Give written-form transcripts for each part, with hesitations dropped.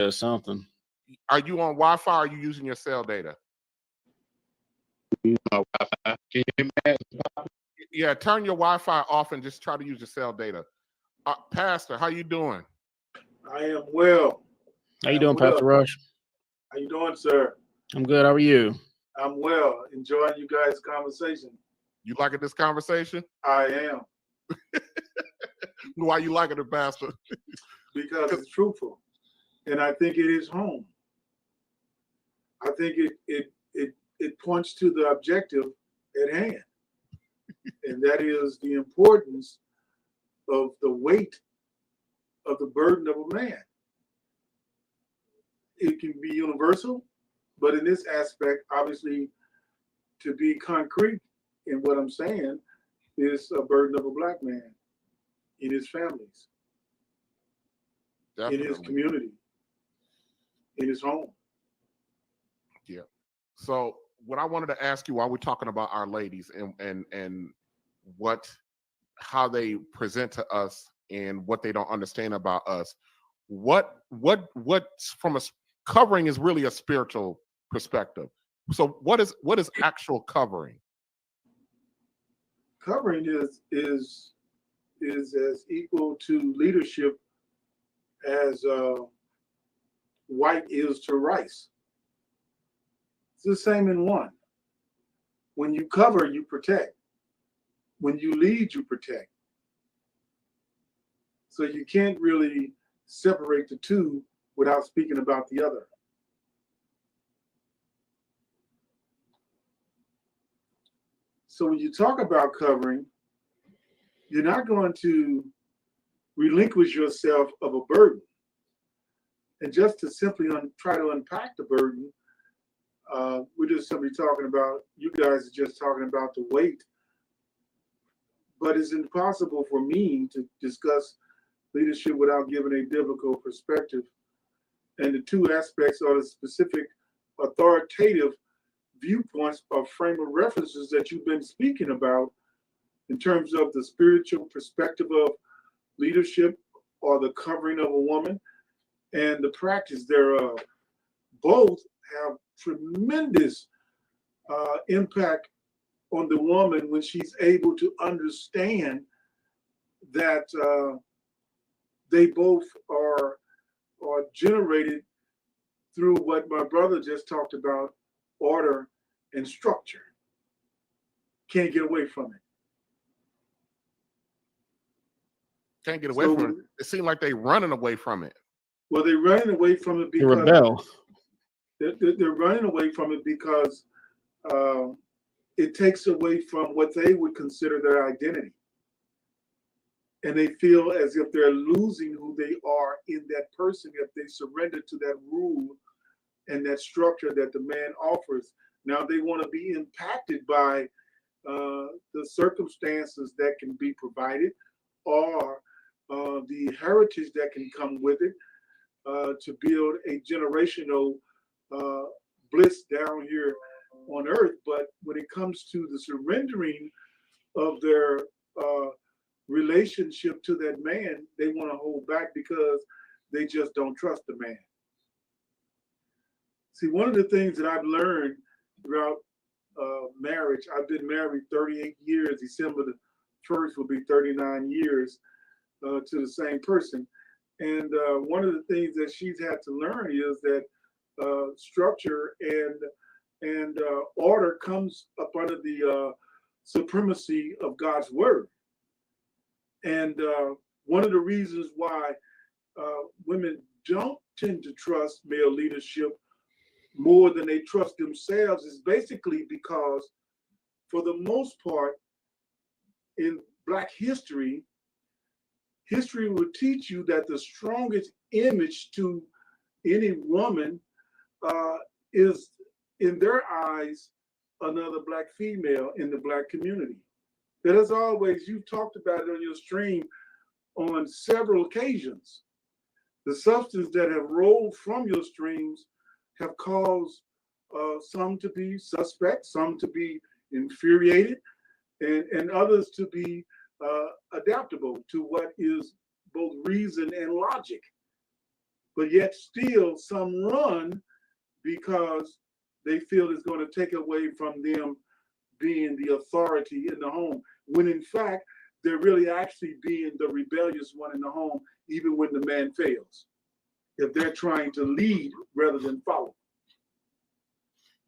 There's something. Are you on Wi-Fi or are you using your cell data? Wi-Fi. Can you hear me? Yeah, turn your Wi-Fi off and just try to use your cell data. Pastor, how you doing? I am well. How you doing, Pastor Rush? How you doing, sir? I'm good. How are you? I'm well. Enjoying you guys' conversation. You liking this conversation? I am. Why you liking it, Pastor? Because it's truthful. And I think it is home. I think it points to the objective at hand. And that is the importance of the weight of the burden of a man. It can be universal, but in this aspect, obviously, to be concrete in what I'm saying, is a burden of a Black man in his families, Definitely. in his community, in his home. Yeah. So what I wanted to ask you while we're talking about our ladies and how they present to us and what they don't understand about us, what from a covering is really a spiritual perspective. So what is actual covering? Covering is as equal to leadership as white is to rice. It's the same in one. When you cover, you protect. When you lead, you protect. So you can't really separate the two without speaking about the other. So when you talk about covering, you're not going to relinquish yourself of a burden. And just to simply try to unpack the burden, we're just simply talking about, you guys are just talking about the weight. But it's impossible for me to discuss leadership without giving a biblical perspective. And the two aspects are the specific authoritative viewpoints or frame of references that you've been speaking about in terms of the spiritual perspective of leadership or the covering of a woman and the practice thereof. Both have tremendous impact on the woman when she's able to understand that they both are generated through what my brother just talked about, order and structure. Can't get away from it. Can't get away from it. It seems like they're running away from it. Well, they're running away from it because they're running away from it because it takes away from what they would consider their identity. And they feel as if they're losing who they are in that person if they surrender to that rule and that structure that the man offers. Now they want to be impacted by the circumstances that can be provided or the heritage that can come with it to build a generational bliss down here on earth. But when it comes to the surrendering of their relationship to that man, they want to hold back because they just don't trust the man. See, one of the things that I've learned throughout marriage, I've been married 38 years. December the 1st will be 39 years to the same person. And one of the things that she's had to learn is that structure and order comes up under the supremacy of God's word. And one of the reasons why women don't tend to trust male leadership more than they trust themselves is basically because, for the most part, in Black history, history will teach you that the strongest image to any woman is, in their eyes, another Black female in the Black community. That as always, you've talked about it on your stream on several occasions. The substance that have rolled from your streams have caused some to be suspect, some to be infuriated, and others to be adaptable to what is both reason and logic. but yet still some run because they feel it's going to take away from them being the authority in the home, when in fact, they're really actually being the rebellious one in the home, even when the man fails. If they're trying to lead rather than follow.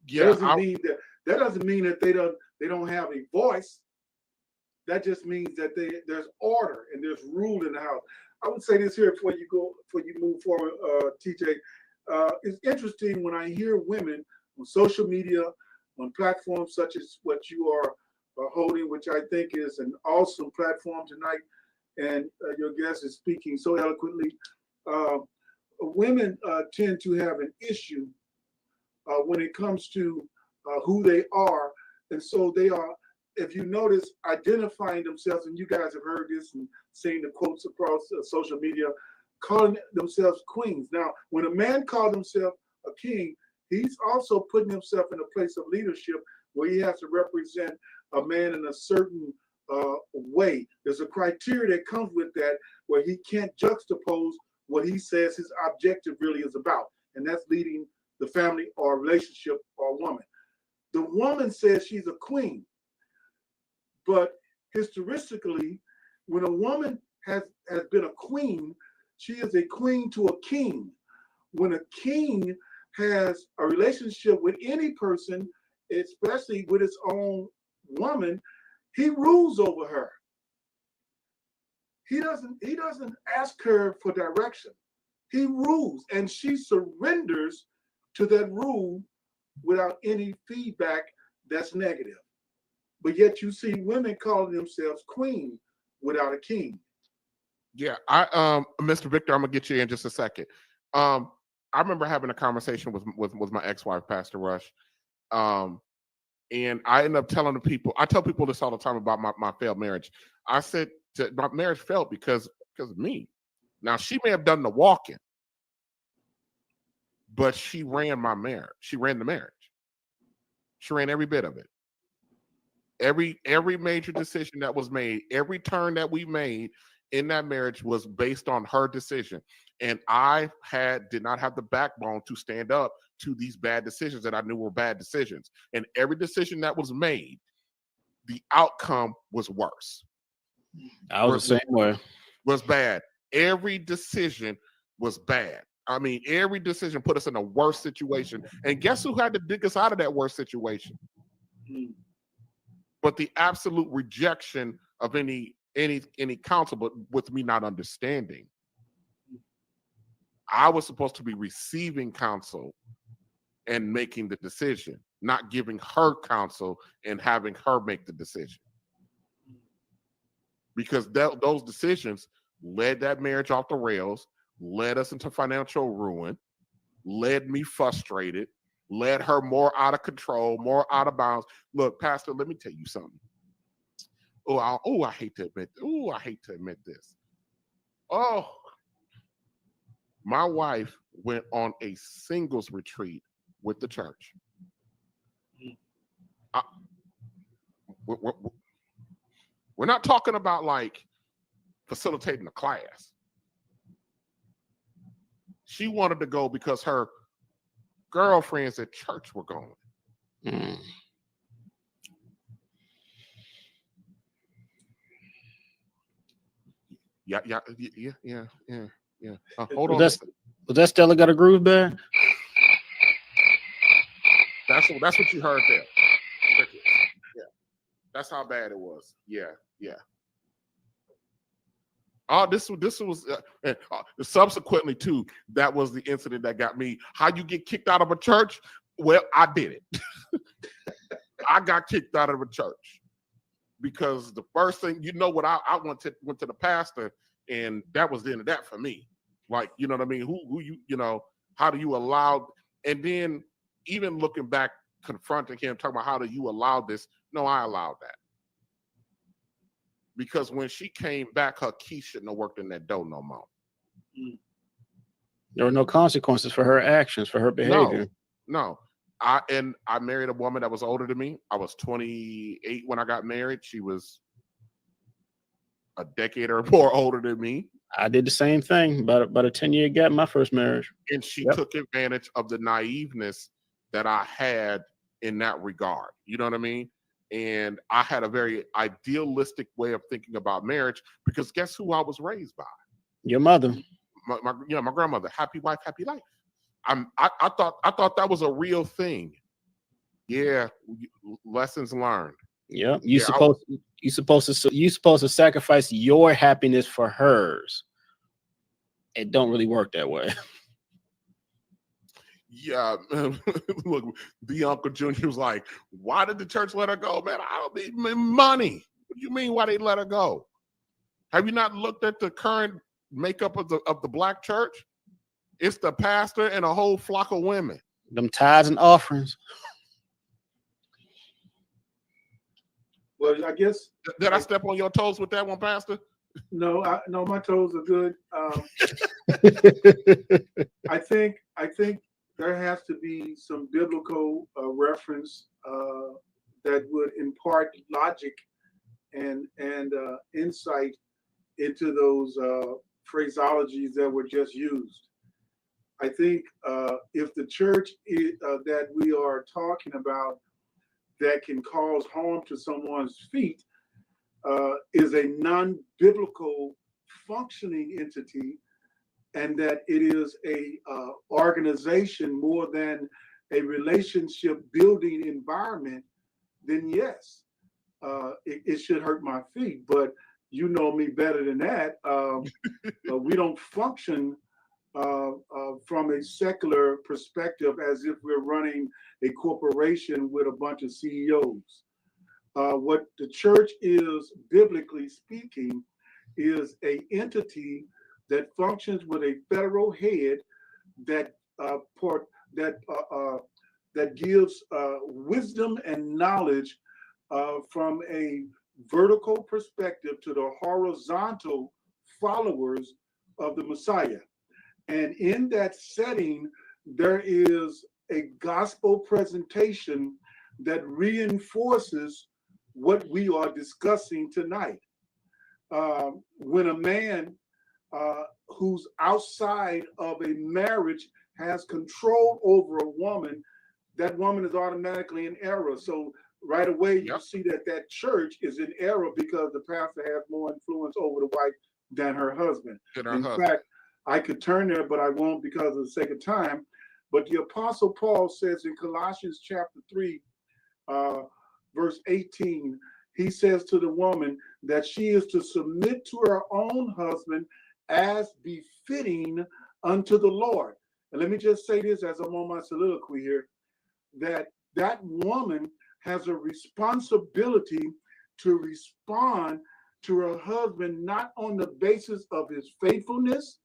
Yeah, that doesn't mean that they don't have a voice. That just means that there's order and there's rule in the house. I would say this here before you move forward, TJ. It's interesting when I hear women on social media, on platforms such as what you are holding, which I think is an awesome platform tonight, and your guest is speaking so eloquently. Women tend to have an issue when it comes to who they are, and so they are, if you notice, identifying themselves, and you guys have heard this and seen the quotes across social media, calling themselves queens. Now, when a man calls himself a king, he's also putting himself in a place of leadership where he has to represent a man in a certain way. There's a criteria that comes with that where he can't juxtapose what he says his objective really is about, and that's leading the family or relationship or woman. The woman says she's a queen, but historically, when a woman has been a queen, she is a queen to a king. When a king has a relationship with any person, especially with his own woman, he rules over her. He doesn't ask her for direction. He rules, and she surrenders to that rule without any feedback that's negative. But yet you see women calling themselves queen without a king. Yeah, Mr. Victor, I'm gonna get you in just a second. I remember having a conversation with my ex-wife, Pastor Rush, and I end up telling the people. I tell people this all the time about my failed marriage. I said my marriage failed because of me. Now she may have done the walking, but she ran my marriage. She ran the marriage. She ran every bit of it. Every major decision that was made, every turn that we made in that marriage was based on her decision. And I did not have the backbone to stand up to these bad decisions that I knew were bad decisions. And every decision that was made, the outcome was worse. I was the same way. Was bad. Every decision was bad. I mean, every decision put us in a worse situation. And guess who had to dig us out of that worst situation? But the absolute rejection of any counsel, but with me not understanding. I was supposed to be receiving counsel and making the decision, not giving her counsel and having her make the decision. Because those decisions led that marriage off the rails, led us into financial ruin, led me frustrated, led her more out of control, more out of bounds. Look, Pastor, let me tell you something. I hate to admit this. Oh, my wife went on a singles retreat with the church. We're not talking about like facilitating a class. She wanted to go because her girlfriends at church were going. Yeah. Hold on. Was that Stella Got a Groove Band? That's what you heard there. Yeah. That's how bad it was. Yeah. This was subsequently too. That was the incident that got me. How you get kicked out of a church? Well, I did it. I got kicked out of a church because the first thing, what I went to the pastor, and that was the end of that for me. Like, you know what I mean? Who how do you allow? And then even looking back, confronting him, talking about how do you allow this? No, I allowed that. Because when she came back, her key shouldn't have worked in that door no more. There were no consequences for her actions, for her behavior. No. I married a woman that was older than me. I was 28 when I got married. She was a decade or more older than me. I did the same thing, about a 10-year gap in my first marriage. And she took advantage of the naiveness that I had in that regard. You know what I mean? And I had a very idealistic way of thinking about marriage because guess who I was raised by? Your mother. My grandmother. Happy wife, happy life. I thought that was a real thing. Yeah, lessons learned. Yeah, you supposed to sacrifice your happiness for hers. It don't really work that way. Yeah, look, the Uncle Junior was like, "Why did the church let her go, man? I don't need money. What do you mean? Why they let her go? Have you not looked at the current makeup of the black church? It's the pastor and a whole flock of women. Them tithes and offerings. Well, I guess. Did I step on your toes with that one, Pastor? No, no, my toes are good. I think there has to be some biblical reference that would impart logic and insight into those phraseologies that were just used. I think if the church that we are talking about that can cause harm to someone's feet is a non-biblical functioning entity, and that it is a organization more than a relationship building environment, then yes, it should hurt my feet. But you know me better than that. We don't function from a secular perspective as if we're running a corporation with a bunch of CEOs. What the church is, biblically speaking, is a entity that functions with a federal head that gives wisdom and knowledge from a vertical perspective to the horizontal followers of the Messiah. And in that setting, there is a gospel presentation that reinforces what we are discussing tonight. When a man who's outside of a marriage has control over a woman, that woman is automatically in error. So right away, you see that church is in error because the pastor has more influence over the wife than her husband. In fact, I could turn there, but I won't because of the sake of time. But the Apostle Paul says in Colossians chapter 3, verse 18, he says to the woman that she is to submit to her own husband as befitting unto the Lord. And let me just say this as I'm on my soliloquy here, that woman has a responsibility to respond to her husband, not on the basis of his faithfulness,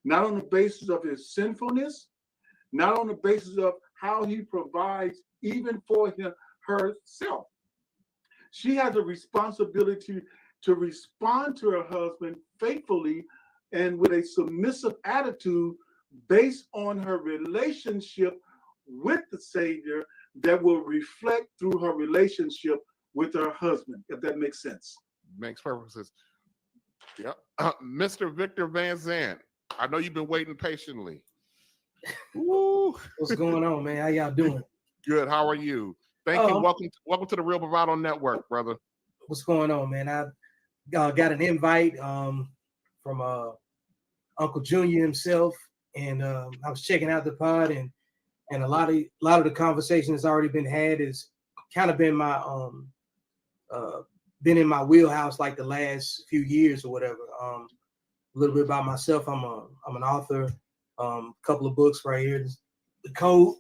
not on the basis of his sinfulness, not on the basis of how he provides even for herself. She has a responsibility to respond to her husband faithfully and with a submissive attitude based on her relationship with the Savior that will reflect through her relationship with her husband, if that makes sense. Makes perfect sense. Yeah. Mr. Victor Van Zandt, I know you've been waiting patiently. Woo. What's going on, man? How y'all doing? Good. How are you? Thank you. Welcome to the Real Bravado Network, brother. What's going on, man? I got an invite from Uncle Junior himself, and I was checking out the pod, and a lot of the conversation that's already been had is kind of been my been in my wheelhouse like the last few years or whatever. A little bit about myself. I'm an author. Couple of books right here. The Code,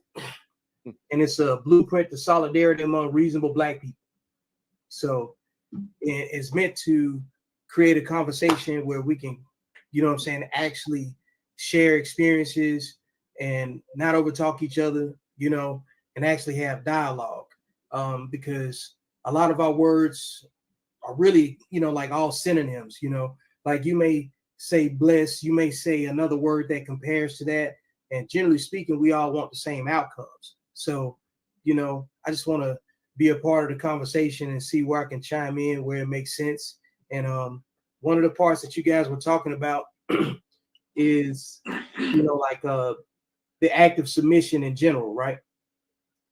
and it's a blueprint to solidarity among reasonable Black people. So it's meant to create a conversation where we can, actually share experiences and not overtalk each other, and actually have dialogue. Because a lot of our words are really, like all synonyms, like you may say bless, you may say another word that compares to that. And generally speaking, we all want the same outcomes. So, I just want to be a part of the conversation and see where I can chime in, where it makes sense. And one of the parts that you guys were talking about is, like the act of submission in general, right?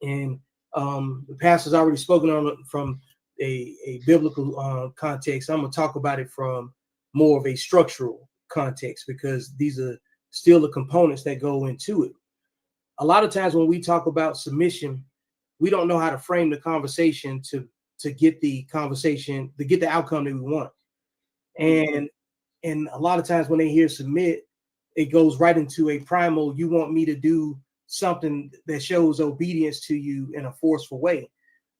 And the pastor's already spoken on it from a biblical context. I'm going to talk about it from more of a structural context, because these are still the components that go into it. A lot of times when we talk about submission, we don't know how to frame the conversation to get the conversation, to get the outcome that we want. And a lot of times when they hear submit, it goes right into a primal, you want me to do something that shows obedience to you in a forceful way.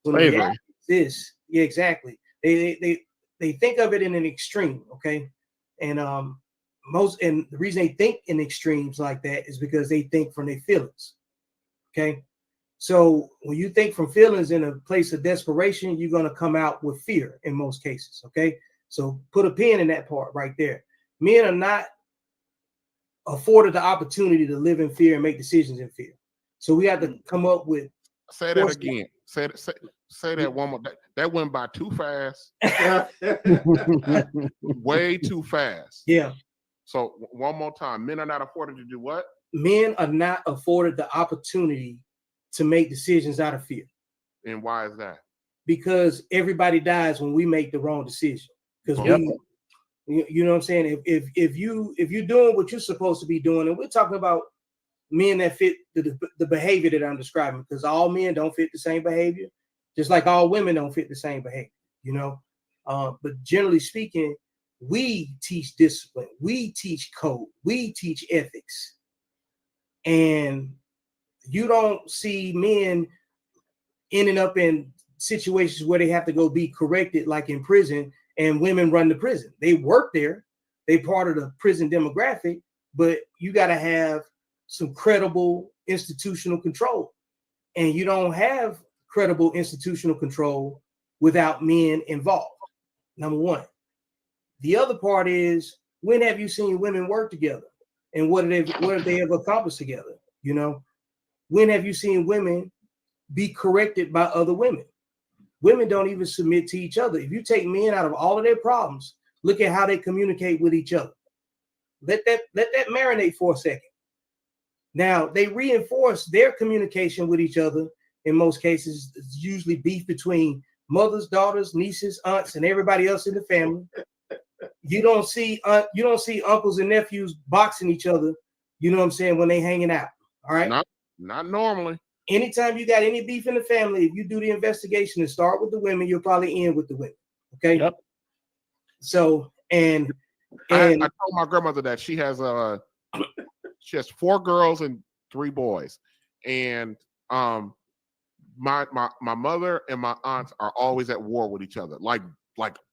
When the reality is this, yeah, exactly. They think of it in an extreme, okay? And the reason they think in extremes like that is because they think from their feelings. Okay. So when you think from feelings in a place of desperation, you're going to come out with fear in most cases. Okay. So put a pin in that part right there. Men are not afforded the opportunity to live in fear and make decisions in fear. So we have to come up with. Say that again. Say that one more. That went by too fast. Way too fast. Yeah. So one more time. Men are not afforded to do what? Men are not afforded the opportunity to make decisions out of fear. And why is that? Because everybody dies when we make the wrong decision. Because you know what I'm saying? If you're doing what you're supposed to be doing, and we're talking about men that fit the behavior that I'm describing, because all men don't fit the same behavior, just like all women don't fit the same behavior, but generally speaking, we teach discipline, we teach code, we teach ethics. And you don't see men ending up in situations where they have to go be corrected, like in prison, and women run the prison. They work there, they part of the prison demographic, but you got to have some credible institutional control. And you don't have credible institutional control without men involved. Number one. The other part is, when have you seen women work together? And what have they ever accomplished together? When have you seen women be corrected by other women? Women don't even submit to each other. If you take men out of all of their problems, look at how they communicate with each other. Let that marinate for a second. Now, they reinforce their communication with each other. In most cases, it's usually beef between mothers, daughters, nieces, aunts, and everybody else in the family. You don't see uncles and nephews boxing each other, when they hanging out. All right. Not normally. Anytime you got any beef in the family, if you do the investigation and start with the women, you'll probably end with the women. Okay. Yep. So I told my grandmother that she has 4 girls and 3 boys, and my mother and my aunts are always at war with each other, like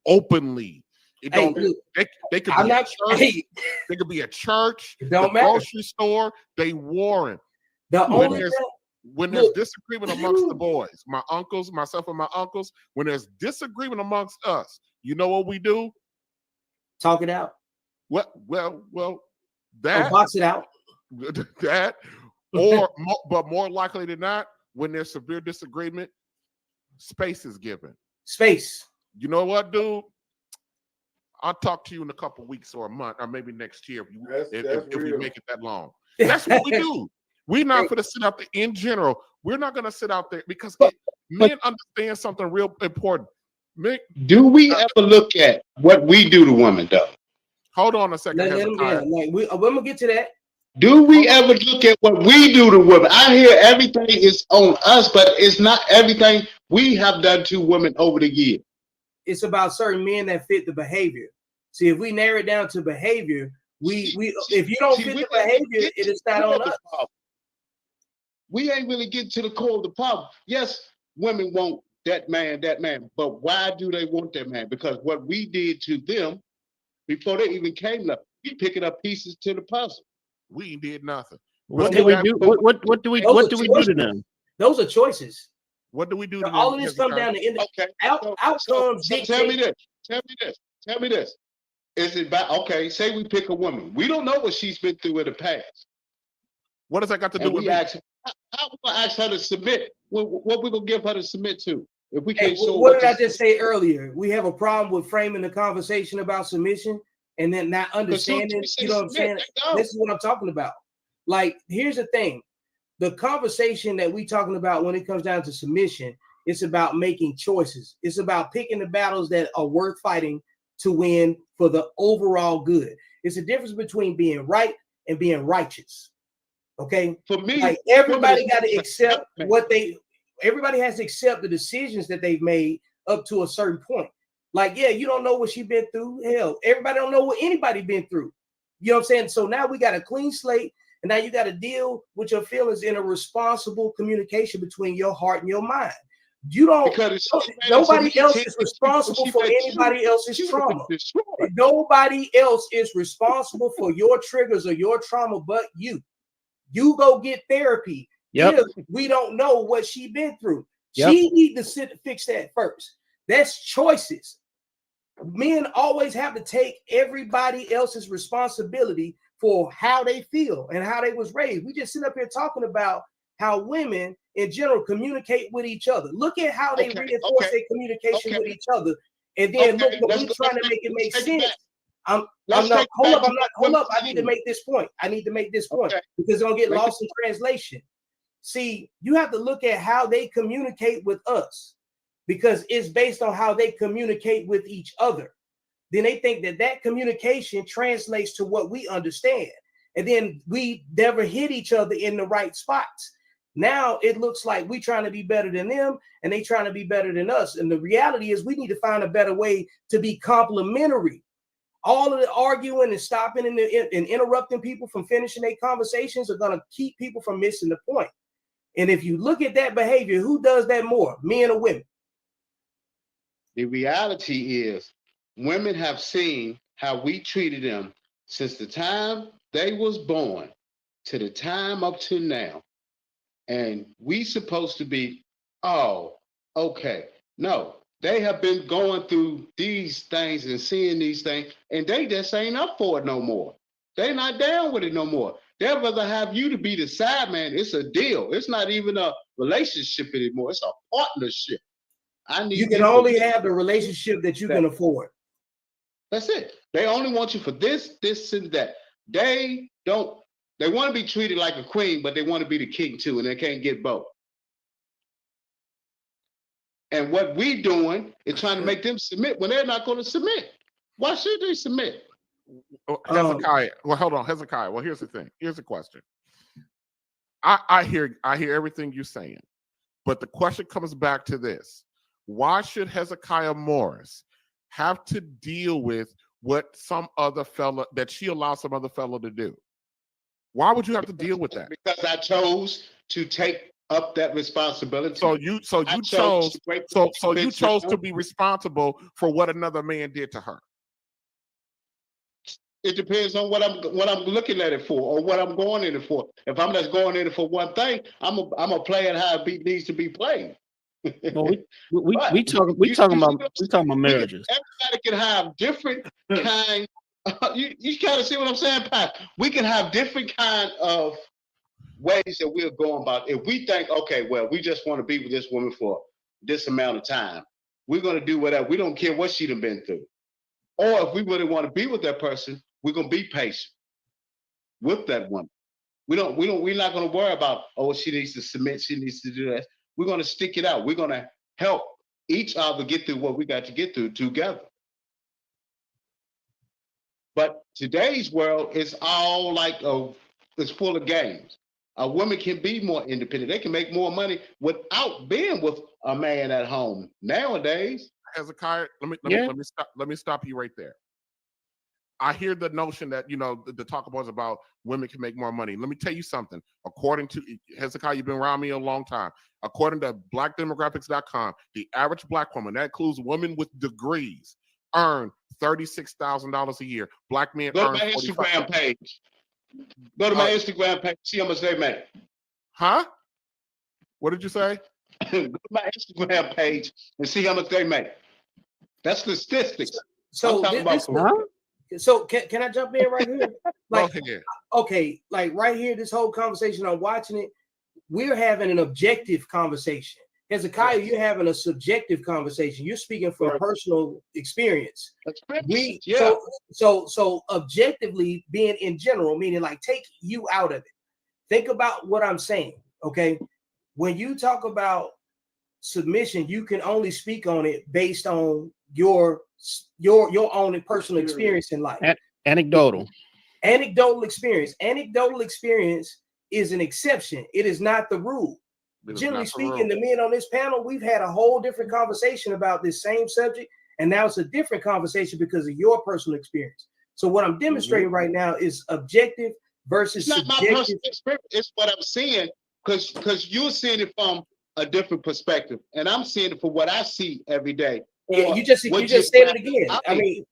openly. They could be at church. They could be at church. It don't matter. Grocery store. They warring. When there's disagreement amongst the boys, my uncles, myself and my uncles, when there's disagreement amongst us, you know what we do? Talk it out. Well, that box it out. That, but more likely than not, when there's severe disagreement, space is given. Space. You know what, dude? I'll talk to you in a couple of weeks or a month, or maybe next year if we make it that long. That's what we do. We're not going to sit out there in general. We're not going to sit out there because men understand something real important. Do we ever look at what we do to women, though? Hold on a second. I'm going to get to that. Do we ever look at what we do to women? I hear everything is on us, but it's not everything we have done to women over the years. It's about certain men that fit the behavior. See, if we narrow it down to behavior, if you don't fit the behavior, it is not on us. We ain't really getting to the core of the problem. Yes, women want that man, but why do they want that man? Because what we did to them before they even came up, we picking up pieces to the puzzle. We did nothing. What do we do? What do we do to them? Those are choices. What do we do to them? All of this comes down to outcomes. So tell me this. Is it about say we pick a woman? We don't know what she's been through in the past. What does that got to do with me? How we gonna ask her to submit? What we gonna give her to submit to? If we can't show what did I just say earlier? We have a problem with framing the conversation about submission and then not understanding, you know what I'm saying? This is what I'm talking about. Like, here's the thing. The conversation that we talking about when it comes down to submission, it's about making choices. It's about picking the battles that are worth fighting to win for the overall good. It's a difference between being right and being righteous. Okay? For me, like everybody got to accept everybody has to accept the decisions that they've made up to a certain point. Like, yeah, you don't know what she's been through. Hell, everybody don't know what anybody been through. You know what I'm saying? So now we got a clean slate, and now you got to deal with your feelings in a responsible communication between your heart and your mind. You don't, nobody else is responsible for anybody else's trauma. Nobody else is responsible for your triggers or your trauma but you. You go get therapy. If we don't know what she's been through. She need to fix that first. That's choices. Men always have to take everybody else's responsibility for how they feel and how they was raised. We just sit up here talking about how women in general communicate with each other. Look at how they reinforce their communication with each other. And then look, we're trying to make it make sense. Hold up. I need to make this point. Because it's gonna get lost in translation. See, you have to look at how they communicate with us, because it's based on how they communicate with each other. Then they think that communication translates to what we understand. And then we never hit each other in the right spots. Now it looks like we trying to be better than them and they trying to be better than us. And the reality is we need to find a better way to be complementary. All of the arguing and stopping and interrupting people from finishing their conversations are going to keep people from missing the point. And if you look at that behavior, who does that more, men or women? The reality is women have seen how we treated them since the time they was born to the time up to now. And we supposed to be, oh, okay. No, they have been going through these things and seeing these things, and they just ain't up for it no more. They're not down with it no more. They'd rather have you to be the side man. It's a deal. It's not even a relationship anymore. It's a partnership. You can only have the relationship that you can afford. That's it. They only want you for this, and that. They want to be treated like a queen, but they want to be the king too, and they can't get both. And what we doing is trying to make them submit when they're not going to submit. Why should they submit? Hezekiah. Well, hold on, Hezekiah. Well, here's the thing. Here's the question. I hear everything you're saying, but the question comes back to this: why should Hezekiah Morris have to deal with what some other fella that she allows some other fella to do? Why would you have to deal with that? Because I chose to take up that responsibility. So you chose to be responsible for what another man did to her. It depends on what I'm looking at it for, or what I'm going in it for. If I'm just going in it for one thing, I'm gonna play it how it needs to be played. Well, we talking about marriages. Everybody can have different kind. You kind of see what I'm saying, Pat? We can have different kind of ways that we're going about. If we think, okay, well, we just want to be with this woman for this amount of time, we're going to do whatever. We don't care what she done been through. Or if we really want to be with that person, we're going to be patient with that woman. We're not going to worry about, oh, she needs to submit, she needs to do that. We're going to stick it out. We're going to help each other get through what we got to get through together. But today's world is all like, it's full of games. A woman can be more independent. They can make more money without being with a man at home nowadays. Hezekiah, let me stop you right there. I hear the notion that, the talk about women can make more money. Let me tell you something. According to Hezekiah, you've been around me a long time. According to blackdemographics.com, the average Black woman, that includes women with degrees, earn $36,000 a year. Black men Go to my Instagram page. Go to my Instagram page. See how much they make. Huh? What did you say? Go to my Instagram page and see how much they make. That's statistics. So So can I jump in right here? Okay, like right here, this whole conversation, I'm watching it. We're having an objective conversation. Hezekiah, you're having a subjective conversation. You're speaking from Right. personal experience. Yeah. So objectively, being in general, meaning like take you out of it. Think about what I'm saying. Okay, when you talk about submission, you can only speak on it based on your own personal experience in life. Anecdotal. Anecdotal experience. Anecdotal experience is an exception. It is not the rule. Generally speaking, the men on this panel, we've had a whole different conversation about this same subject, and now it's a different conversation because of your personal experience. So what I'm demonstrating right now is objective versus It's not my subjective. personal experience. It's what I'm seeing, because you're seeing it from a different perspective, and I'm seeing it for what I see every day. Yeah, Or you just what said it again. I mean,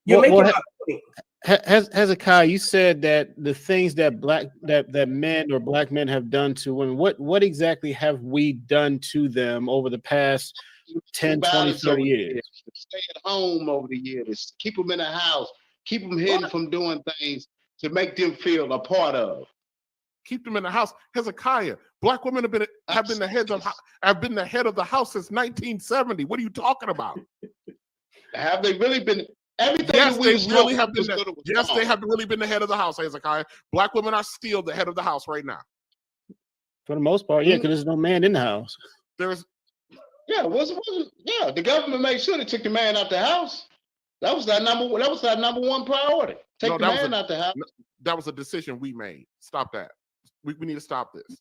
you're making my point. Hezekiah, you said that the things that men or black men have done to women, what exactly have we done to them over the past 10, 20, 30 years? Stay at home over the years, keep them in the house, keep them hidden from doing things to make them feel a part of. Keep them in the house. Hezekiah, black women have been the head of the house since 1970. What are you talking about? Have they really been? Everything Yes, that they we really have been. yes, They have really been the head of the house, Hezekiah. Black women are still the head of the house right now. For the most part, yeah, because there's no man in the house. There's the government made sure they took the man out the house. That was our number one priority. Take the man out the house. That was a decision we made. Stop that. We need to stop this.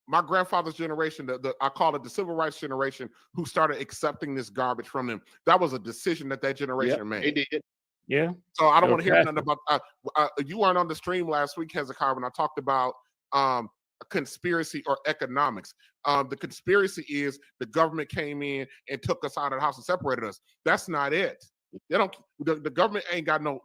My grandfather's generation, I call it the civil rights generation, who started accepting this garbage from them. That was a decision that generation made. They did. Yeah. So I don't want to hear nothing about. You weren't on the stream last week, Hezekiah, when I talked about conspiracy or economics. The conspiracy is the government came in and took us out of the house and separated us. That's not it. They don't. The government ain't got no.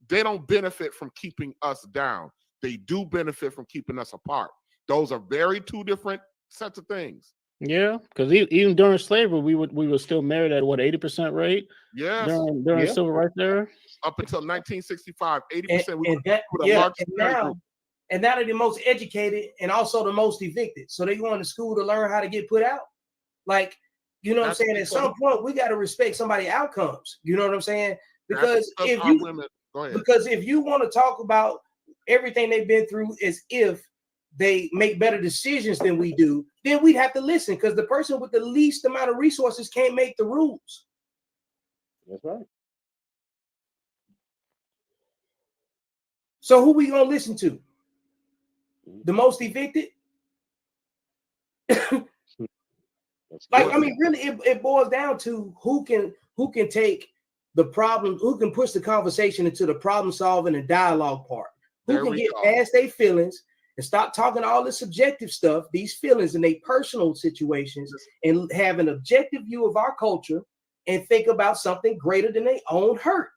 They don't benefit from keeping us down. They do benefit from keeping us apart. Those are very two different sets of things. Yeah, because even during slavery, we were still married at what 80% rate. Yes, during civil rights era, up until 1965, 80%. And now they're the most educated and also the most evicted. So they going to school to learn how to get put out. Like, you know what I'm saying? At some point, we got to respect somebody's outcomes. You know what I'm saying? Because if you want to talk about everything they've been through as if they make better decisions than we do, then we'd have to listen, because the person with the least amount of resources can't make the rules. That's right. So who we gonna listen to? The most evicted? Like, I mean, really, it boils down to who can take the problem, who can push the conversation into the problem solving and dialogue part, who can get past their feelings and stop talking all this subjective stuff, these feelings in their personal situations, and have an objective view of our culture and think about something greater than their own hurt.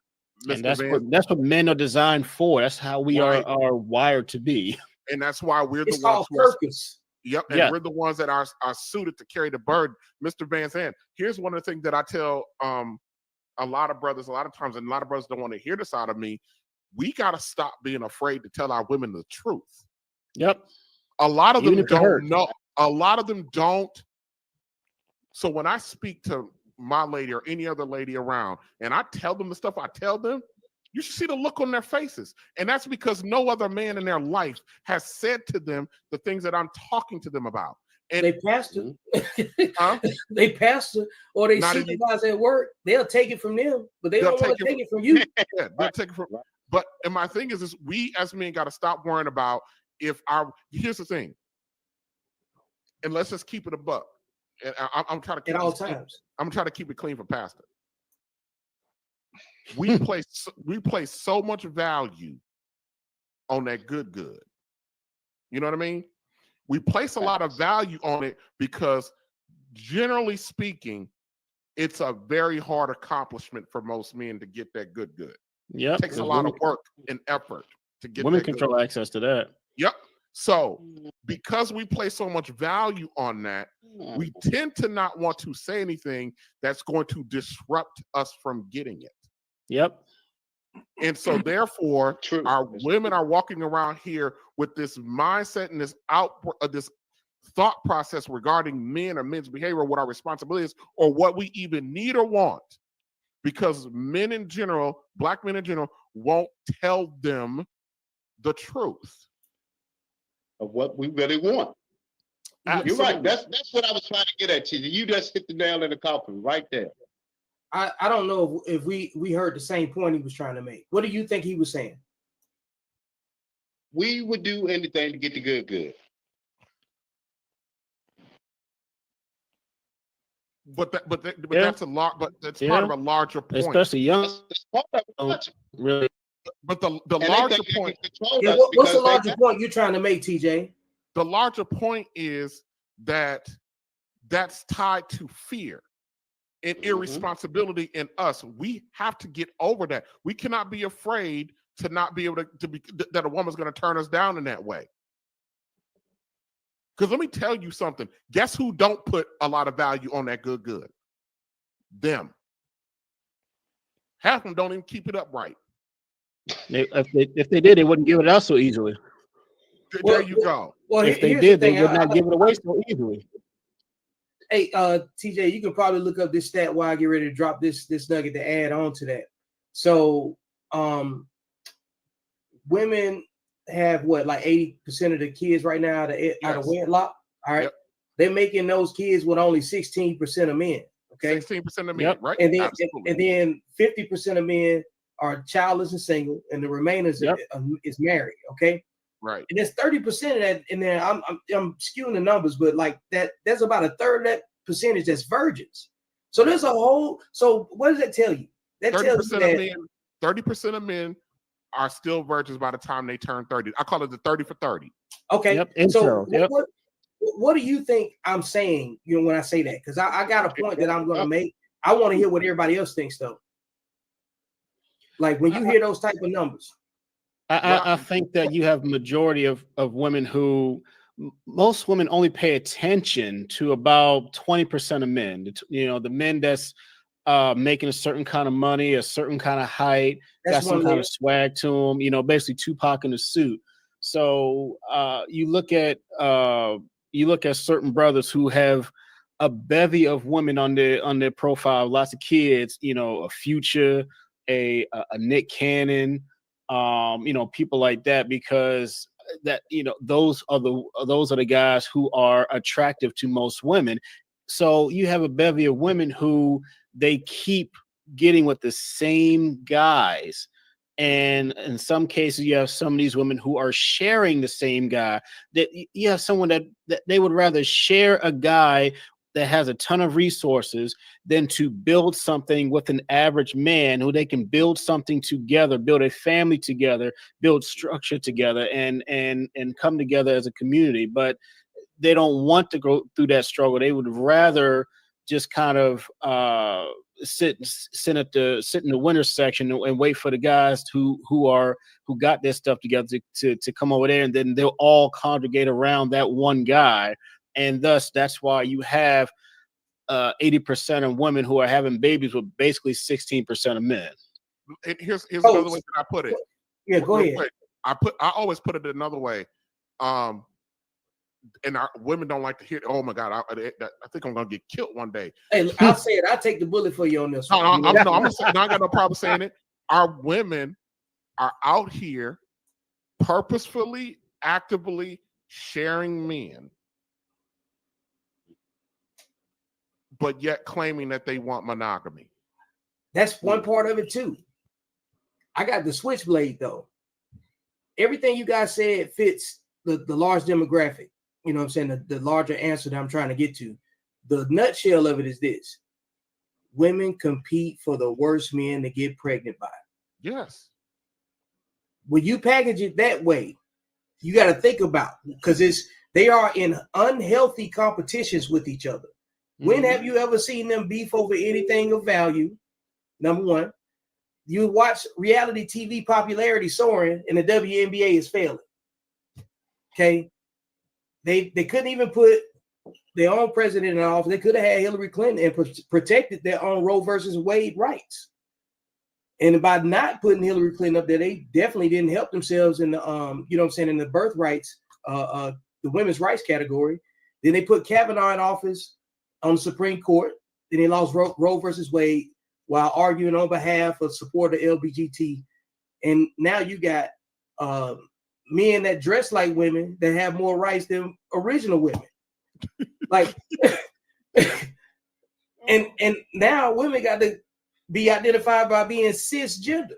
And that's what men are designed for. That's how we are wired to be. And that's why we're the ones who purpose. Yep, and we're the ones that are suited to carry the burden. Mr. Van Zandt, here's one of the things that I tell a lot of brothers a lot of times, and a lot of brothers don't want to hear this out of me. We got to stop being afraid to tell our women the truth. Yep. A lot of them don't know. A lot of them don't. So when I speak to my lady or any other lady around and I tell them the stuff I tell them, you should see the look on their faces. And that's because no other man in their life has said to them the things that I'm talking to them about. And they pastor, they pastor, or they supervise at work. They'll take it from them, but they don't want to take it from you. Yeah, they'll take it from. But and my thing is we as men got to stop worrying about here's the thing, and let's just keep it a buck. And I'm trying to keep at all times. I'm trying to keep it clean for Pastor. We place so much value on that good. You know what I mean? We place a lot of value on it because, generally speaking, it's a very hard accomplishment for most men to get that good. Yeah, it takes a lot of work and effort to get. Women control access to that. Yep. So, because we place so much value on that, we tend to not want to say anything that's going to disrupt us from getting it. Yep. And so therefore, True. our women are walking around here with this mindset and this this thought process regarding men or men's behavior, what our responsibility is, or what we even need or want. Because men in general, Black men in general, won't tell them the truth of what we really want. Absolutely. You're right. That's what I was trying to get at, you. You just hit the nail in the coffin right there. I don't know if we heard the same point he was trying to make. What do you think he was saying? We would do anything to get the good. But that's a lot. But that's part of a larger point. Especially young. That's part of it. Really. But the larger point. Yeah, what's the larger point you're trying to make, TJ? The larger point is that that's tied to fear and irresponsibility in us. We have to get over that. We cannot be afraid to not be able to be that a woman's going to turn us down in that way. Because let me tell you something. Guess who don't put a lot of value on that good? Them. Half of them don't even keep it up right. If they did, they wouldn't give it out so easily. There you go. Well, if they did, they would not give it away so easily. Hey, TJ, you can probably look up this stat while I get ready to drop this nugget to add on to that. So, women have what, like 80% of the kids right now out of wedlock. All right, they're making those kids with only 16% of men. Okay, 16% of men, right? And then 50% of men are childless and single, and the remainder is married. Okay. Right. And there's 30% of that in there. I'm skewing the numbers, but like there's about a third of that percentage that's virgins. So there's a whole. So what does that tell you? That tells you that 30% of men are still virgins by the time they turn 30. I call it the 30 for 30. Okay. Yep. So what do you think I'm saying? You know, when I say that, because I got a point that I'm going to make. I want to hear what everybody else thinks, though. Like when you hear those type of numbers. I think that you have majority of women who, most women only pay attention to about 20% of men. You know, the men that's making a certain kind of money, a certain kind of height, got some kind of swag to them. You know, basically Tupac in a suit. So you look at certain brothers who have a bevy of women on their profile, lots of kids. You know, a Future, a Nick Cannon. You know, people like that, because that, you know, those are the guys who are attractive to most women. So you have a bevy of women who they keep getting with the same guys. And in some cases, you have some of these women who are sharing the same guy. That you have someone that they would rather share a guy that has a ton of resources than to build something with an average man who they can build something together, build a family together, build structure together, and come together as a community. But they don't want to go through that struggle. They would rather just kind of sit in the winter section and wait for the guys who got their stuff together to come over there, and then they'll all congregate around that one guy. And thus, that's why you have 80% of women who are having babies with basically 16% of men. Here's another way that I put it. Yeah, go ahead. Quick. I always put it another way. And our women don't like to hear, oh my God, I think I'm gonna get killed one day. Hey, I'll say it. I'll take the bullet for you on this one. I'm gonna say, I got no problem saying it. Our women are out here purposefully, actively sharing men, but yet claiming that they want monogamy. That's one part of it too. I got the switchblade though. Everything you guys said fits the large demographic. You know what I'm saying? The larger answer that I'm trying to get to. The nutshell of it is this. Women compete for the worst men to get pregnant by. Yes. When you package it that way, you got to think about, because they are in unhealthy competitions with each other. When have you ever seen them beef over anything of value? Number one, you watch reality TV popularity soaring and the WNBA is failing. Okay. They couldn't even put their own president in office. They could have had Hillary Clinton and protected their own Roe versus Wade rights. And by not putting Hillary Clinton up there, they definitely didn't help themselves in the you know what I'm saying, in the birth rights, the women's rights category. Then they put Kavanaugh in office on the Supreme Court. Then they lost Roe versus Wade while arguing on behalf of support of LBGT. And now you got men that dress like women that have more rights than original women. Like, and now women got to be identified by being cisgender.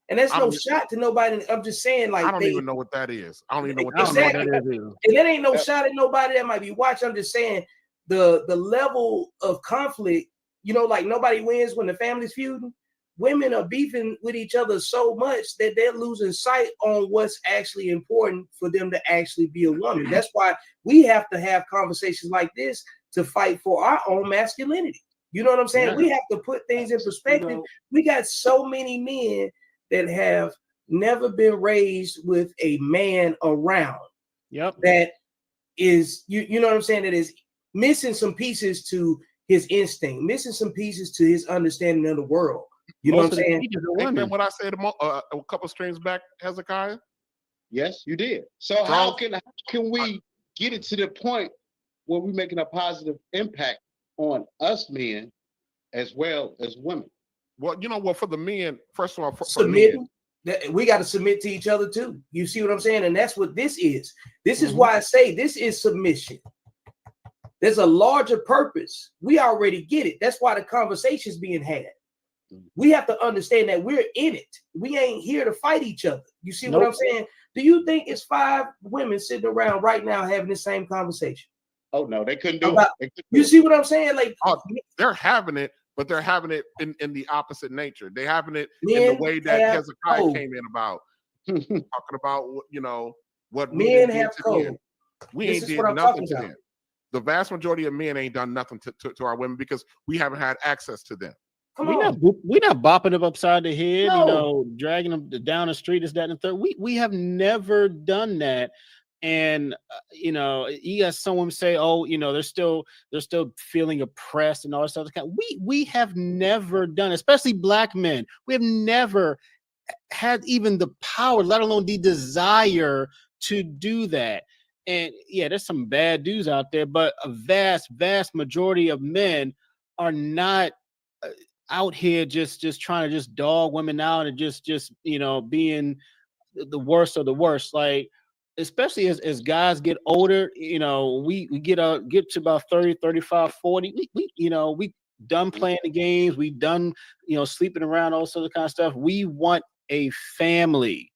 And that's no shot to nobody. I'm just saying, like, I don't even know what that is. I don't even know what exactly. that is. And that ain't no shot at nobody that might be watching. I'm just saying the level of conflict, you know, like nobody wins when the family's feuding. Women are beefing with each other so much that they're losing sight on what's actually important for them to actually be a woman. That's why we have to have conversations like this to fight for our own masculinity. You know what I'm saying? Yeah. We have to put things in perspective. You know, we got so many men that have never been raised with a man around. Yep. That is, you know what I'm saying? That is missing some pieces to his instinct, missing some pieces to his understanding of the world. You know what I'm saying? And what I said a couple streams back, Hezekiah? Yes, you did. So how can we get it to the point where we're making a positive impact on us men as well as women? Well, you know what, for the men, first of all, submitting, we got to submit to each other too. You see what I'm saying? And that's what this is. This is why I say this is submission. There's a larger purpose. We already get it. That's why the conversation's being had. We have to understand that we're in it. We ain't here to fight each other. You see what I'm saying? Do you think it's 5 women sitting around right now having the same conversation? Oh no, they couldn't do it. You see what I'm saying? Like, they're having it, but they're having it in the opposite nature. They're having it in the way that Hezekiah came in about talking about, you know, what men have code. We ain't did nothing to them. The vast majority of men ain't done nothing to our women because we haven't had access to them. We're not bopping them upside the head, you know, dragging them down the street, is that and the third. We have never done that. And you know, you got someone say, oh, you know, they're still feeling oppressed and all this other kind. We have never done, especially black men. We have never had even the power, let alone the desire to do that. And yeah, there's some bad dudes out there, but a vast majority of men are not out here just trying to just dog women out and just you know, being the worst of the worst. Like, especially as guys get older, you know, we get to about 30, 35, 40. We you know, we done playing the games, we done, you know, sleeping around, all sorts of kind of stuff. We want a family.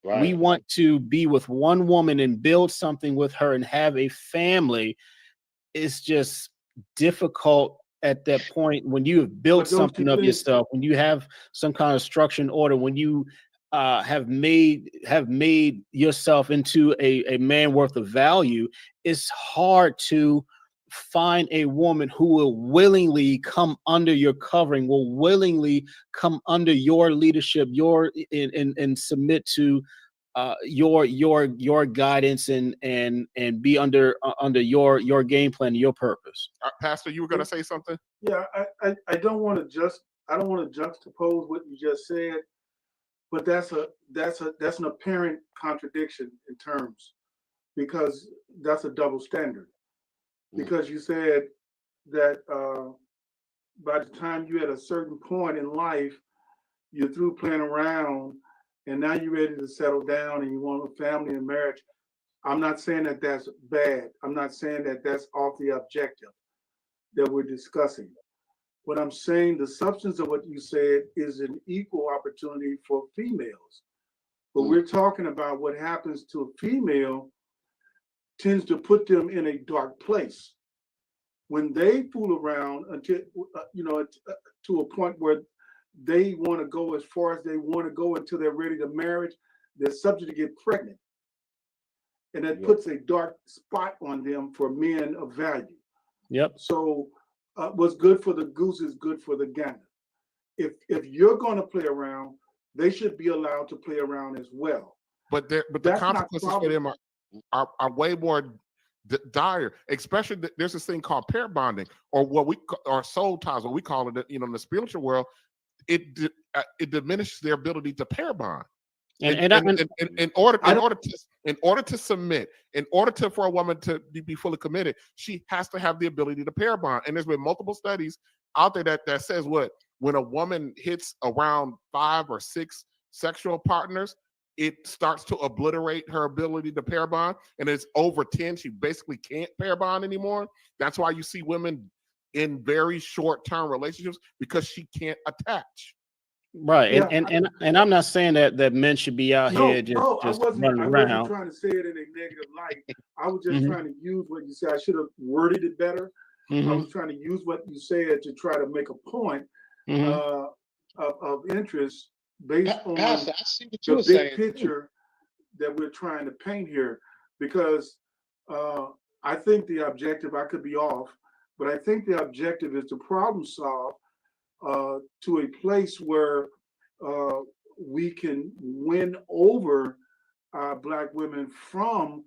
Right. We want to be with one woman and build something with her and have a family. It's just difficult at that point when you have built something of yourself, when you have some kind of structure and order, when you have made yourself into a man worth of value. It's hard to find a woman who will willingly come under your covering, will willingly come under your leadership, and submit to your guidance and be under your game plan, your purpose. Pastor, you were going to say something? Yeah, I don't want to juxtapose what you just said, but that's an apparent contradiction in terms, because that's a double standard. Because you said that by the time you're at a certain point in life, you're through playing around, and now you're ready to settle down and you want a family and marriage. I'm not saying that that's bad. I'm not saying that that's off the objective that we're discussing. What I'm saying, the substance of what you said is an equal opportunity for females. But we're talking about what happens to a female tends to put them in a dark place. When they fool around until, to a point where they want to go as far as they want to go until they're ready to marry, they're subject to get pregnant. And that puts a dark spot on them for men of value. Yep. So what's good for the goose is good for the gander. If you're going to play around, they should be allowed to play around as well. But the consequences for them are way more dire. Especially there's this thing called pair bonding, or what we or soul ties, what we call it, in the spiritual world. it diminishes their ability to pair bond. And In order to submit, for a woman to be fully committed, she has to have the ability to pair bond. And there's been multiple studies out there that says when a woman hits around 5 or 6 sexual partners, it starts to obliterate her ability to pair bond. And it's over 10, she basically can't pair bond anymore. That's why you see women in very short-term relationships, because she can't attach. Right. Yeah, And I'm not saying that men should be out here just I wasn't running trying to say it in a negative light. I was just Mhm. trying to use what you said. I should have worded it better. I Mhm. was trying to use what you said to try to make a point Mhm. of interest based on Pastor, I see what you the were big saying. picture that we're trying to paint here. Because I think the objective, I could be off, but I think the objective is to problem solve to a place where we can win over our Black women from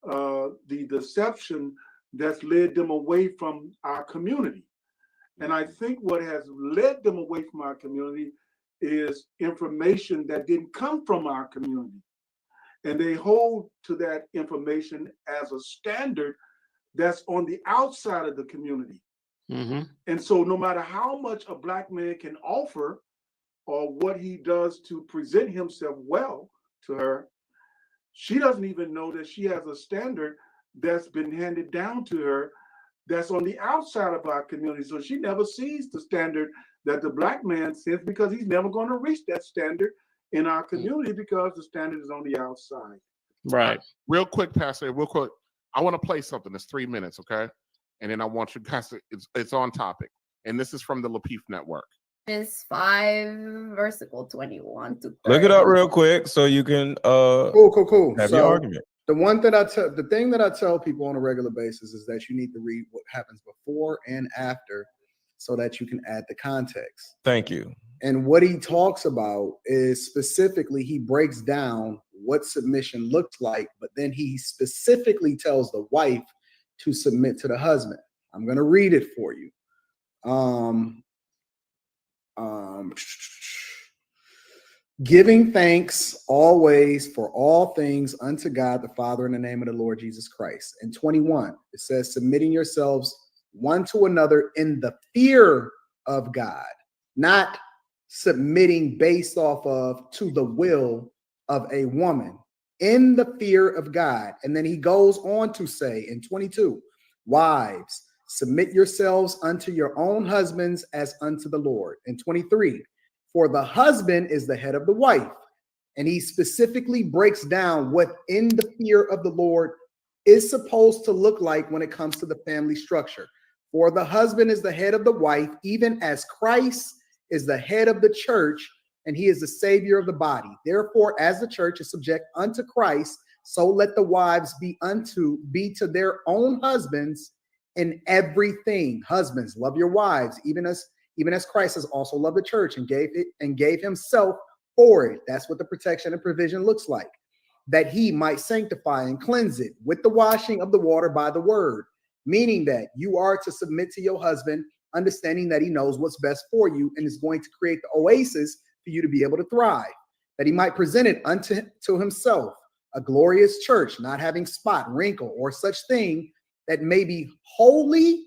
the deception that's led them away from our community. And I think what has led them away from our community is information that didn't come from our community. And they hold to that information as a standard that's on the outside of the community. Mhm. And so no matter how much a Black man can offer or what he does to present himself well to her, she doesn't even know that she has a standard that's been handed down to her that's on the outside of our community. So she never sees the standard that the Black man sets, because he's never going to reach that standard in our community, because the standard is on the outside. Right. Real quick, Pastor, real quick. I want to play something. It's 3 minutes, okay? And then I want you guys to, it's on topic. And this is from the Lapeef Network. Is 5 versicle 21 to 30. Look it up real quick so you can Cool. have So your argument. the thing that I tell people on a regular basis is that you need to read what happens before and after so that you can add the context. Thank you. And what he talks about is specifically, he breaks down what submission looks like, but then he specifically tells the wife to submit to the husband. I'm going to read it for you. Giving thanks always for all things unto God the Father in the name of the Lord Jesus Christ. In 21, it says, submitting yourselves one to another in the fear of God, not submitting based off of to the will of a woman, in the fear of God. And then he goes on to say in 22, wives, submit yourselves unto your own husbands as unto the Lord. In 23, for the husband is the head of the wife. And he specifically breaks down what in the fear of the Lord is supposed to look like when it comes to the family structure. For the husband is the head of the wife, even as Christ is the head of the church, and he is the savior of the body. Therefore, as the church is subject unto Christ, so let the wives be to their own husbands in everything. Husbands, love your wives, even as Christ has also loved the church and gave himself for it. That's what the protection and provision looks like. That he might sanctify and cleanse it with the washing of the water by the word, meaning that you are to submit to your husband, understanding that he knows what's best for you and is going to create the oasis for you to be able to thrive. That he might present it unto himself, a glorious church, not having spot, wrinkle, or such thing, that may be holy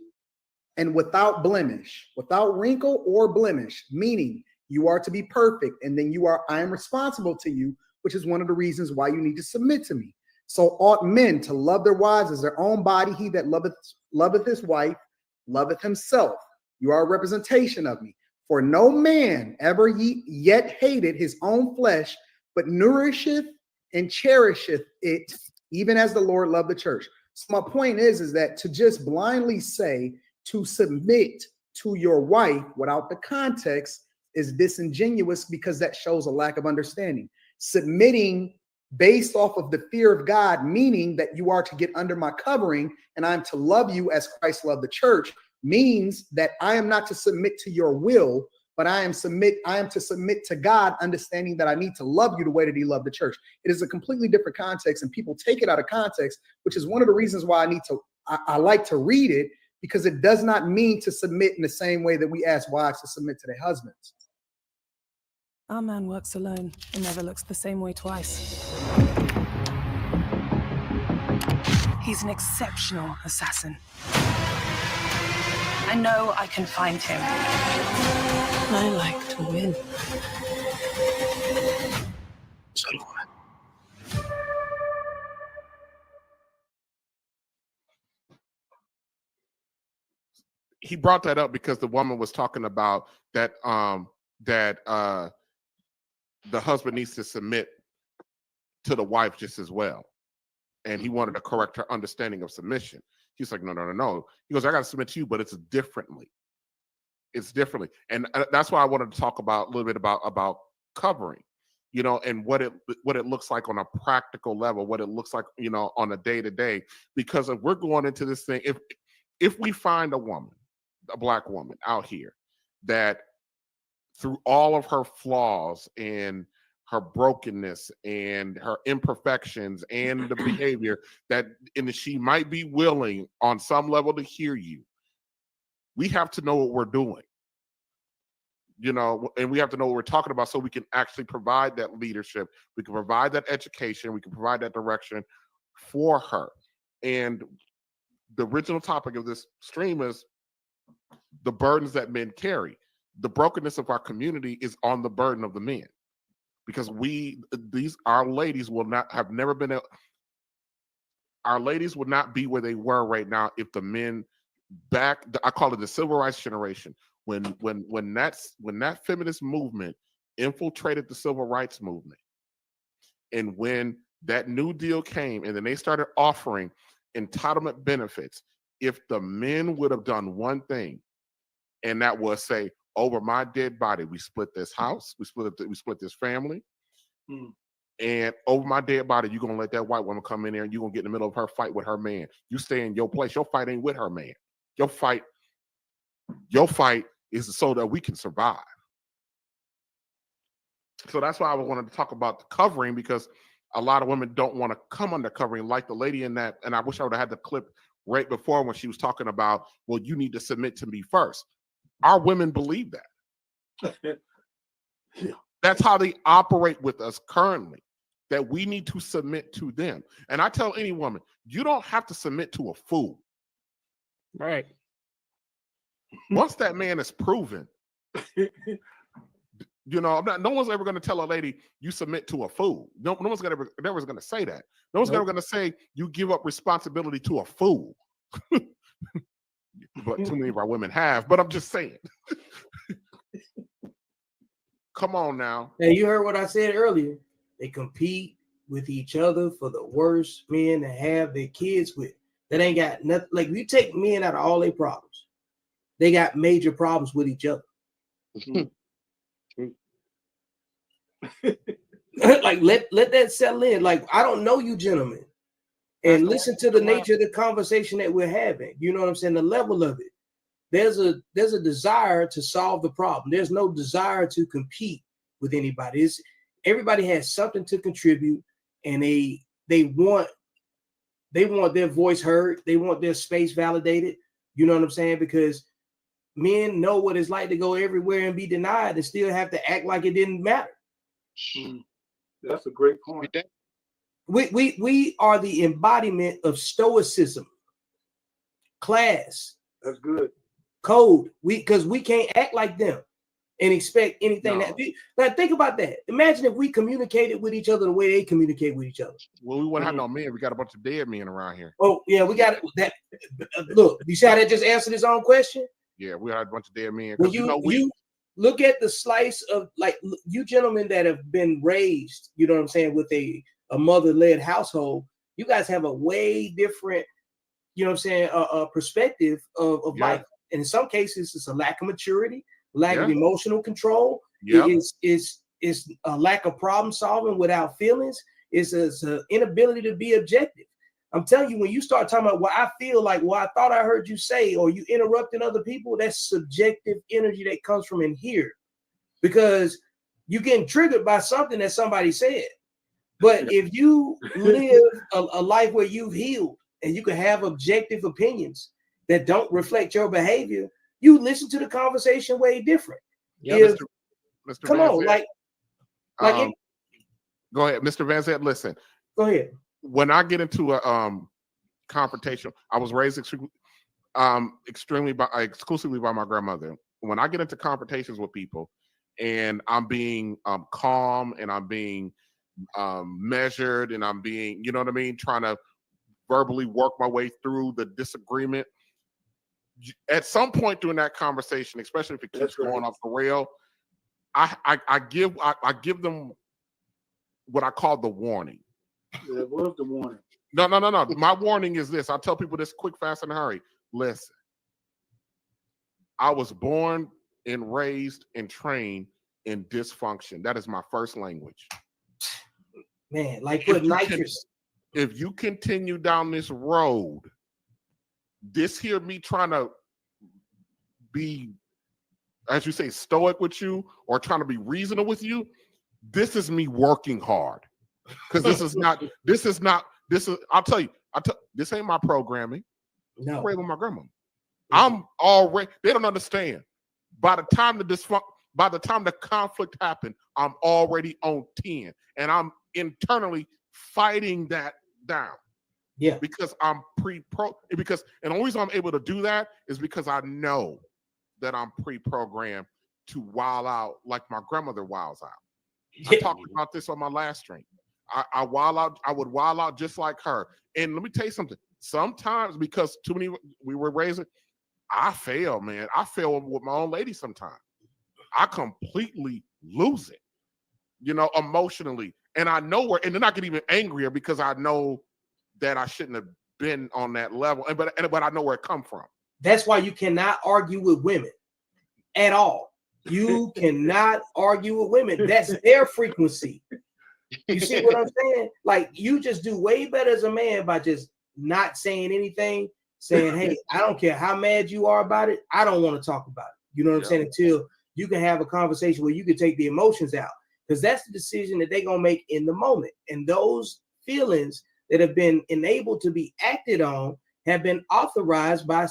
and without blemish, without wrinkle or blemish, meaning you are to be perfect. And then I am responsible to you, which is one of the reasons why you need to submit to me. So ought men to love their wives as their own body. He that loveth his wife, loveth himself. You are a representation of me. For no man ever yet hated his own flesh, but nourisheth and cherisheth it, even as the Lord loved the church. So my point is that to just blindly say to submit to your wife without the context is disingenuous, because that shows a lack of understanding. Submitting based off of the fear of God, meaning that you are to get under my covering and I'm to love you as Christ loved the church, means that I am not to submit to your will, but I am to submit to God, understanding that I need to love you the way that he loved the church. It is a completely different context, and people take it out of context, which is one of the reasons why I like to read it, because it does not mean to submit in the same way that we ask wives to submit to their husbands. Our man works alone and never looks the same way twice. He's an exceptional assassin. I know I can find him. I like to win. So do I. He brought that up because the woman was talking about that the husband needs to submit to the wife just as well, and he wanted to correct her understanding of submission. He's like, no. He goes, I got to submit to you, but it's differently. It's differently, and that's why I wanted to talk about a little bit about covering, and what it looks like on a practical level, what it looks like, on a day to day. Because if we're going into this thing, if we find a woman, a Black woman out here that through all of her flaws and her brokenness and her imperfections and the behavior and she might be willing on some level to hear you, we have to know what we're doing, and we have to know what we're talking about so we can actually provide that leadership. We can provide that education. We can provide that direction for her. And the original topic of this stream is the burdens that men carry. The brokenness of our community is on the burden of the men, because our ladies will not have never been. Our ladies would not be where they were right now if the men I call it the civil rights generation. When that feminist movement infiltrated the civil rights movement, and when that New Deal came, and then they started offering entitlement benefits, if the men would have done one thing, and that was say, over my dead body, we split this house, we split this family, and over my dead body, you're gonna let that white woman come in there and you're gonna get in the middle of her fight with her man. You stay in your place. Your fight ain't with her man. Your fight is so that we can survive. So that's why I wanted to talk about the covering, because a lot of women don't want to come under covering, like the lady in that. And I wish I would have had the clip right before when she was talking about, well, you need to submit to me first. Our women believe that. That's how they operate with us currently, that we need to submit to them. And I tell any woman, you don't have to submit to a fool. Right. Once that man is proven, no one's ever going to tell a lady you submit to a fool. No one's never going to say that. No one's ever going to say you give up responsibility to a fool. But too many of our women have. But I'm just saying. Come on now. Hey, you heard what I said earlier. They compete with each other for the worst men to have their kids with. That ain't got nothing. Like, you take men out of all their problems, they got major problems with each other. Like, let that settle in. Like, I don't know you gentlemen, and listen to the nature of the conversation that we're having. You know what I'm saying? The level of it. There's a desire to solve the problem. There's no desire to compete with anybody. Everybody has something to contribute, and they want their voice heard. They want their space validated. You know what I'm saying? Because men know what it's like to go everywhere and be denied and still have to act like it didn't matter. That's a great point. We are the embodiment of stoicism, class. That's good. Code. Because we can't act like them and expect anything. Now think about that. Imagine if we communicated with each other the way they communicate with each other. Well, we wouldn't have no men. We got a bunch of dead men around here. Oh yeah, we got that. Look, you see how that just answered his own question? Yeah, we had a bunch of dead men. Well, you look at the slice of, like, you gentlemen that have been raised, you know what I'm saying, with a mother-led household. You guys have a way different, you know what I'm saying, perspective of life. And in some cases, it's a lack of maturity, lack of emotional control. It's a lack of problem solving without feelings. It's an inability to be objective. I'm telling you, when you start talking about what I feel like, what I thought I heard you say, or you interrupting other people, that's subjective energy that comes from in here, because you're getting triggered by something that somebody said. But if you live a life where you've healed and you can have objective opinions that don't reflect your behavior, you listen to the conversation way different. Yeah, Mr. Come on, like, Go ahead, Mr. Van Zant. Listen. Go ahead. When I get into a confrontation, I was raised exclusively by my grandmother. When I get into confrontations with people, and I'm being calm, and I'm being measured, and I'm being, you know what I mean, trying to verbally work my way through the disagreement. At some point during that conversation, especially if it keeps going off the rail, I give them what I call the warning. Yeah, what was the warning? No. My warning is this. I'll tell people this quick, fast, and hurry. Listen, I was born and raised and trained in dysfunction. That is my first language. Man, like put nitrous. If you continue down this road, this here me trying to be, as you say, stoic with you or trying to be reasonable with you, this is me working hard. Because I'll tell you, this ain't my programming. No. I'm with my grandma. I'm already, they don't understand. By the time the conflict happened, I'm already on 10. And I'm internally fighting that down. Yeah. Because I'm and the only reason I'm able to do that is because I know that I'm pre-programmed to wild out like my grandmother wilds out. I talked about this on my last stream. I would wild out just like her. And let me tell you something. Sometimes, because we were raising, I fail, man. I fail with my own lady sometimes. I completely lose it, emotionally. And I know and then I get even angrier because I know that I shouldn't have been on that level. But I know where it come from. That's why you cannot argue with women at all. You cannot argue with women. That's their frequency. You see what I'm saying? Like, you just do way better as a man by just not saying anything, saying, hey, I don't care how mad you are about it. I don't want to talk about it. You know what I'm saying? Until you can have a conversation where you can take the emotions out, because that's the decision that they're going to make in the moment. And those feelings that have been enabled to be acted on have been authorized by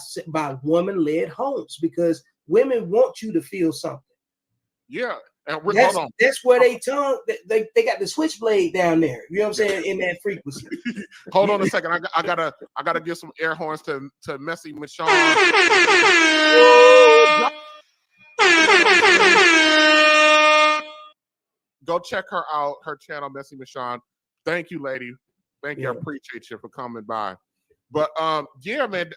woman-led homes, because women want you to feel something. Yeah. And that's where they got the switchblade down there. You know what I'm saying? In that frequency. Hold on a second. I gotta give some air horns to Messy Michonne. Go check her out, her channel, Messy Michonne. Thank you, lady. Thank you. I appreciate you for coming by. But man,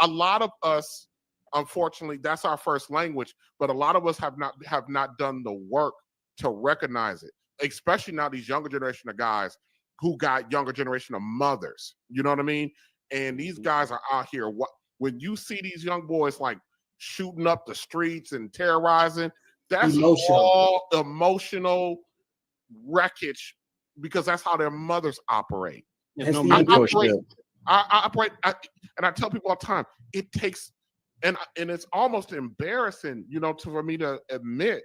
a lot of us, unfortunately, that's our first language, but a lot of us have not done the work to recognize it, especially now these younger generation of guys who got younger generation of mothers. You know what I mean? And these guys are out here. When you see these young boys like shooting up the streets and terrorizing, that's all emotional wreckage, because that's how their mothers operate. I operate, and I tell people all the time, it takes, and it's almost embarrassing, for me to admit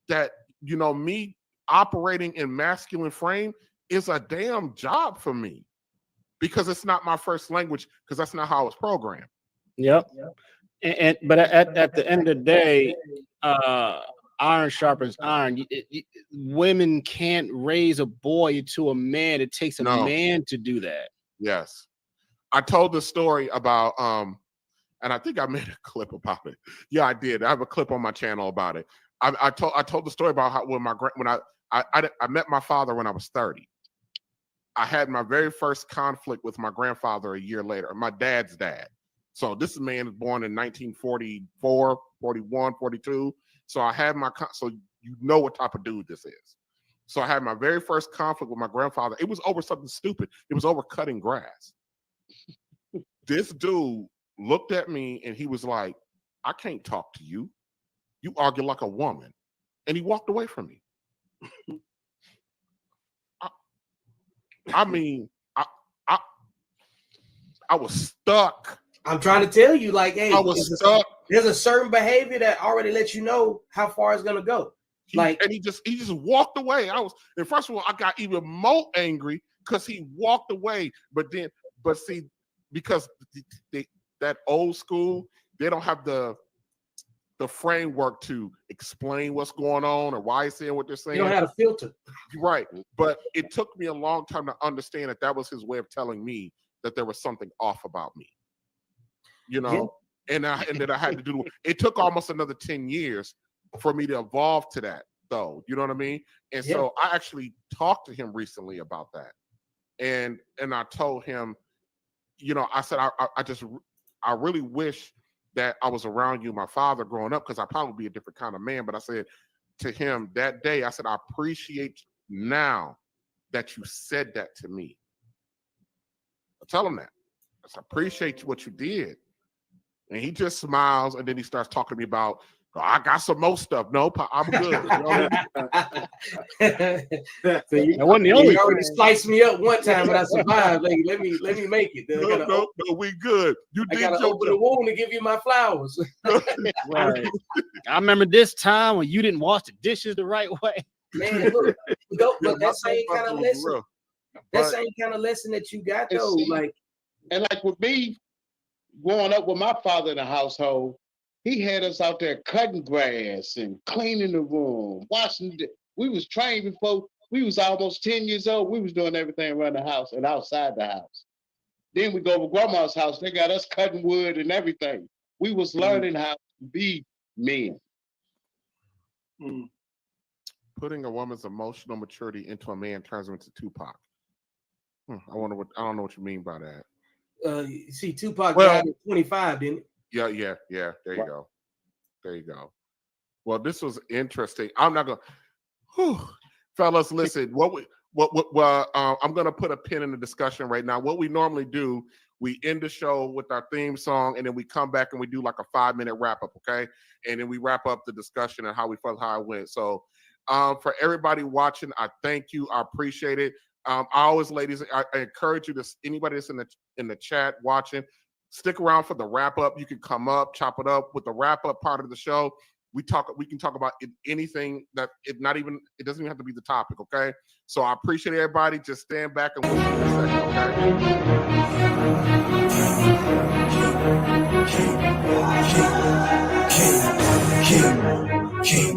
that, me operating in masculine frame is a damn job for me, because it's not my first language, because that's not how I was programmed. Yep. But at the end of the day, iron sharpens iron. Women can't raise a boy to a man. It takes a man to do that. Yes. I told the story about, and I think I made a clip about it. Yeah, I did. I have a clip on my channel about it. I told the story about how when I met my father when I was 30. I had my very first conflict with my grandfather a year later, my dad's dad. So this man was born in 1944, 41, 42. So I had so you know what type of dude this is. So I had my very first conflict with my grandfather. It was over something stupid. It was over cutting grass. This dude looked at me and he was like, I can't talk to you. You argue like a woman. And he walked away from me. I was stuck. I'm trying to tell you, like, hey, I was stuck. There's a certain behavior that already lets you know how far it's gonna go. And he just walked away. And first of all, I got even more angry because he walked away. But see, because that old school, they don't have the the framework to explain what's going on or why it's saying what they're saying. You don't have a filter. Right. But it took me a long time to understand that was his way of telling me that there was something off about me. You know, and that I had to do. It took almost another 10 years for me to evolve to that, though. You know what I mean? And so I actually talked to him recently about that. And I told him, you know, I said, I really wish that I was around you, my father, growing up, because I'd probably be a different kind of man. But I said to him that day, I said, I appreciate now that you said that to me. I tell him that. I said, I appreciate what you did. And he just smiles, and then he starts talking to me about, oh, I got some more stuff. No, I'm good. You know what I mean? So you wasn't the only. You already sliced me up one time, but I survived. Like, let me make it. No, we good. You I did gotta your open the wound to give you my flowers. Right. I remember this time when you didn't wash the dishes the right way. Man, look, but that same kind of lesson. That same kind of lesson that you got though, like with me, growing up with my father in the household, he had us out there cutting grass and cleaning the room, washing. We was trained before we was almost 10 years old. We was doing everything around the house and outside the house. Then we go to grandma's house. They got us cutting wood and everything. We was learning how to be men. Putting a woman's emotional maturity into a man turns him into Tupac. I don't know what you mean by that. You see, Tupac died at 25, didn't he? Yeah. There you go. Well, this was interesting. I'm not gonna, fellas, listen. I'm gonna put a pin in the discussion right now. What we normally do, we end the show with our theme song, and then we come back and we do like a 5-minute wrap up, okay? And then we wrap up the discussion and how we felt, how it went. So, for everybody watching, I thank you. I appreciate it. I always, ladies, I encourage you to, anybody that's in the chat watching, stick around for the wrap up. You can come up, chop it up with the wrap up part of the show. We can talk about anything that it doesn't even have to be the topic. Okay. So I appreciate everybody. Just stand back and wait for a second. Okay.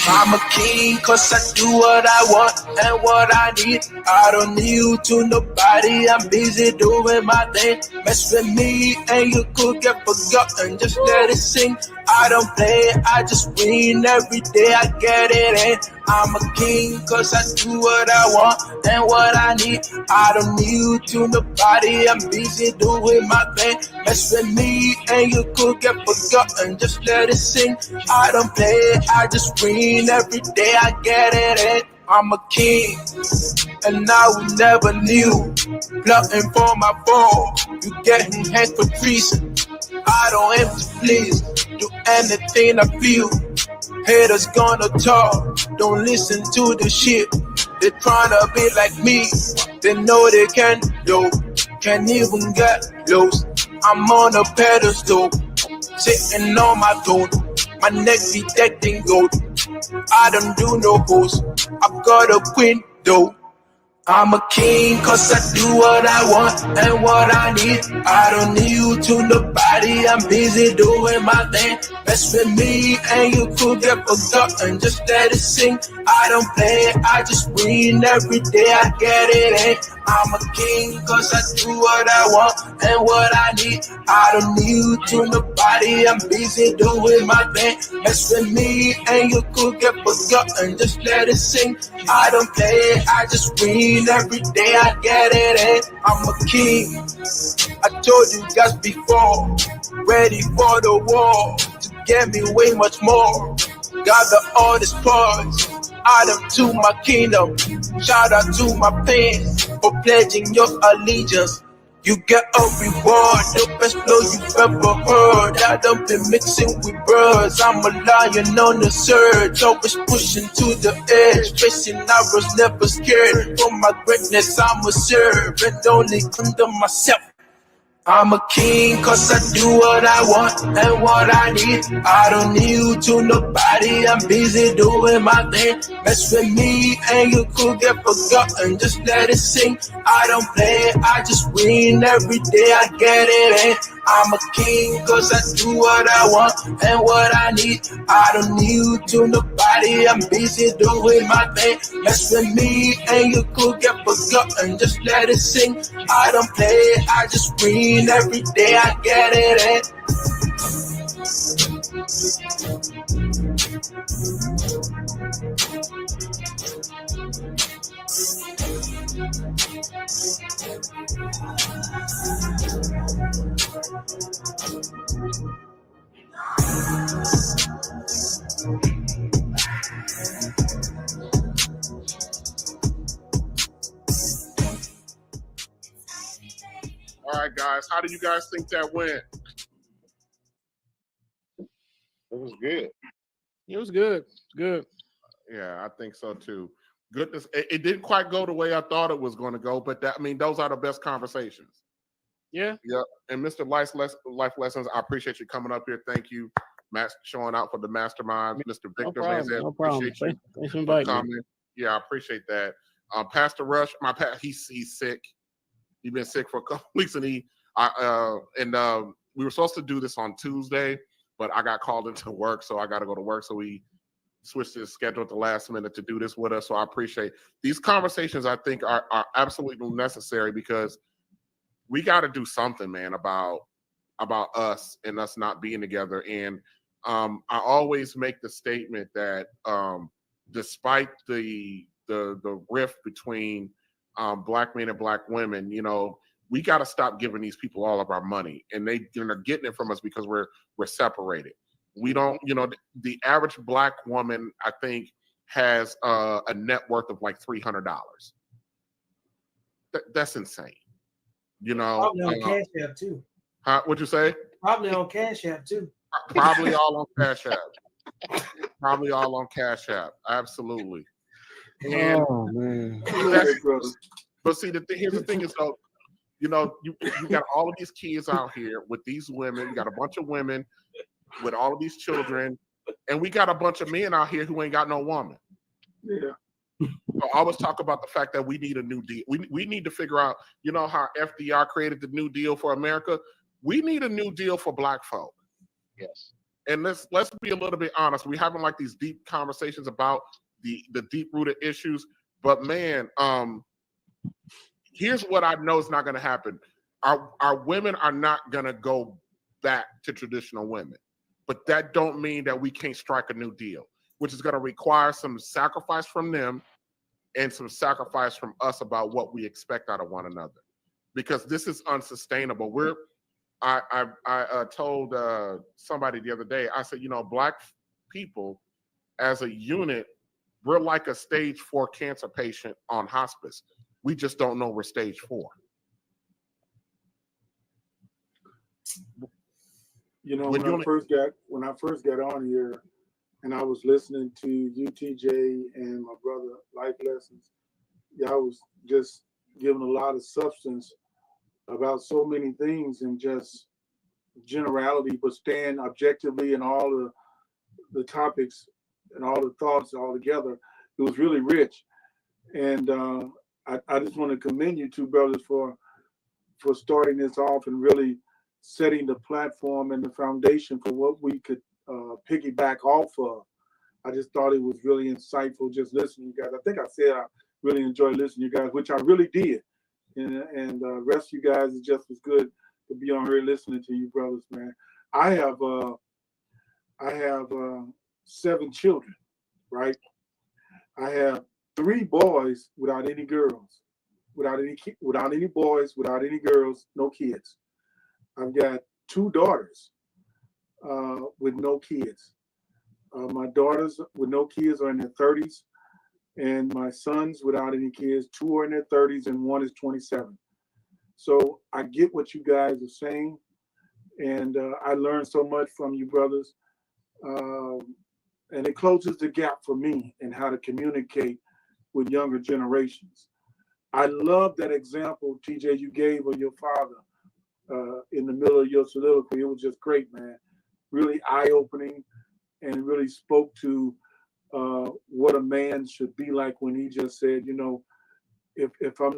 I'm a king cause I do what I want and what I need. I don't need you to nobody, I'm busy doing my thing. Mess with me and you could get forgotten, just let it sing. I don't play, I just win every day, I get it in. I'm a king cause I do what I want and what I need. I don't need you to nobody, I'm busy doing my thing. Mess with me and you could get forgotten, just let it sing. I don't play, I just win every day, I get it in. I'm a king, and I will never knew. Plotting for my fall, you getting hanged for treason. I don't aim to please, do anything I feel. Haters gonna talk, don't listen to the shit. They tryna be like me, they know they can, yo. Can't even get close. I'm on a pedestal, sitting on my throne. My neck be decked in gold. I don't do no hoes. I've got a queen though. I'm a king cause I do what I want and what I need. I don't need you to nobody, I'm busy doing my thing. Mess with me and you could get forgotten, just let it sing. I don't play, I just win every day, I get it in. I'm a king cause I do what I want and what I need. I don't need you to nobody, I'm busy doing my thing. Mess with me and you could get forgotten, just let it sing. I don't play, I just win every day, I get it in. I'm a king. I told you guys before, ready for the war, to get me way much more. Gather all this spoils, add them to my kingdom. Shout out to my fans for pledging your allegiance. You get a reward, the best flow you've ever heard. I don't be mixing with birds, I'm a lion on the surge. Always pushing to the edge, facing arrows, never scared. For my greatness, I'm a serve, and only under myself. I'm a king cause I do what I want and what I need. I don't need you to nobody, I'm busy doing my thing. Mess with me and you could get forgotten, just let it sing. I don't play, I just win every day, I get it in. I'm a king cause I do what I want and what I need. I don't need you to nobody, I'm busy doing my thing. Mess with me and you could get forgotten, just let it sing. I don't play, I just win every day, I get it in. All right, guys. How do you guys think that went? It was good. It was good. Good. Yeah, I think so too. Goodness, it didn't quite go the way I thought it was going to go, but those are the best conversations. Yeah. Yeah. And Mr. Life Lessons, I appreciate you coming up here. Thank you, Matt, showing out for the mastermind. Mr. Victor, No problem. appreciate you Thanks for for inviting me. coming. Yeah, I appreciate that. Pastor Rush, he's sick. He's been sick for a couple weeks, and we were supposed to do this on Tuesday, but I got called into work, so I got to go to work. So we switched the schedule at the last minute to do this with us. So I appreciate these conversations. I think are absolutely necessary because we got to do something, man, about us and us not being together. And I always make the statement that despite the rift between Black men and Black women, we got to stop giving these people all of our money, and they're getting it from us because we're separated. We don't, the average Black woman, I think, has a net worth of like $300. That's insane. Probably on Cash App too. What'd you say? Probably on Cash App too. Probably all on Cash App. Probably all on Cash App. Absolutely. And man. But see, here's the thing is, though, you got all of these kids out here with these women. You got a bunch of women with all of these children, and we got a bunch of men out here who ain't got no woman. Yeah. So I always talk about the fact that we need a new deal. We need to figure out, how FDR created the New Deal for America. We need a new deal for Black folk. Yes. And let's be a little bit honest. We're having like these deep conversations about the deep-rooted issues. But man, here's what I know is not going to happen. Our women are not going to go back to traditional women. But that don't mean that we can't strike a new deal, which is going to require some sacrifice from them and some sacrifice from us about what we expect out of one another, because this is unsustainable. I told somebody the other day, I said, Black people as a unit, we're like a stage 4 cancer patient on hospice. We just don't know we're stage 4. When I first got on here, and I was listening to UTJ and my brother Life Lessons, y'all was just giving a lot of substance about so many things and just generality, but staying objectively in all the topics and all the thoughts all together. It was really rich. And I just want to commend you two brothers for starting this off and really setting the platform and the foundation for what we could piggyback off of. I just thought it was really insightful just listening to you guys. I think I said I really enjoyed listening to you guys, which I really did. And the rest of you guys is just as good to be on here listening to you brothers, man. I have 7 children, right? I have 3 boys without any girls, without any boys, without any girls, no kids. I've got 2 daughters with no kids. My daughters with no kids are in their 30s, and my sons without any kids, 2 are in their 30s and 1 is 27. So I get what you guys are saying, and I learned so much from you brothers, and it closes the gap for me in how to communicate with younger generations. I love that example, TJ, you gave of your father in the middle of your soliloquy. It was just great, man. Really eye-opening, and really spoke to what a man should be like when he just said, you know, if I'm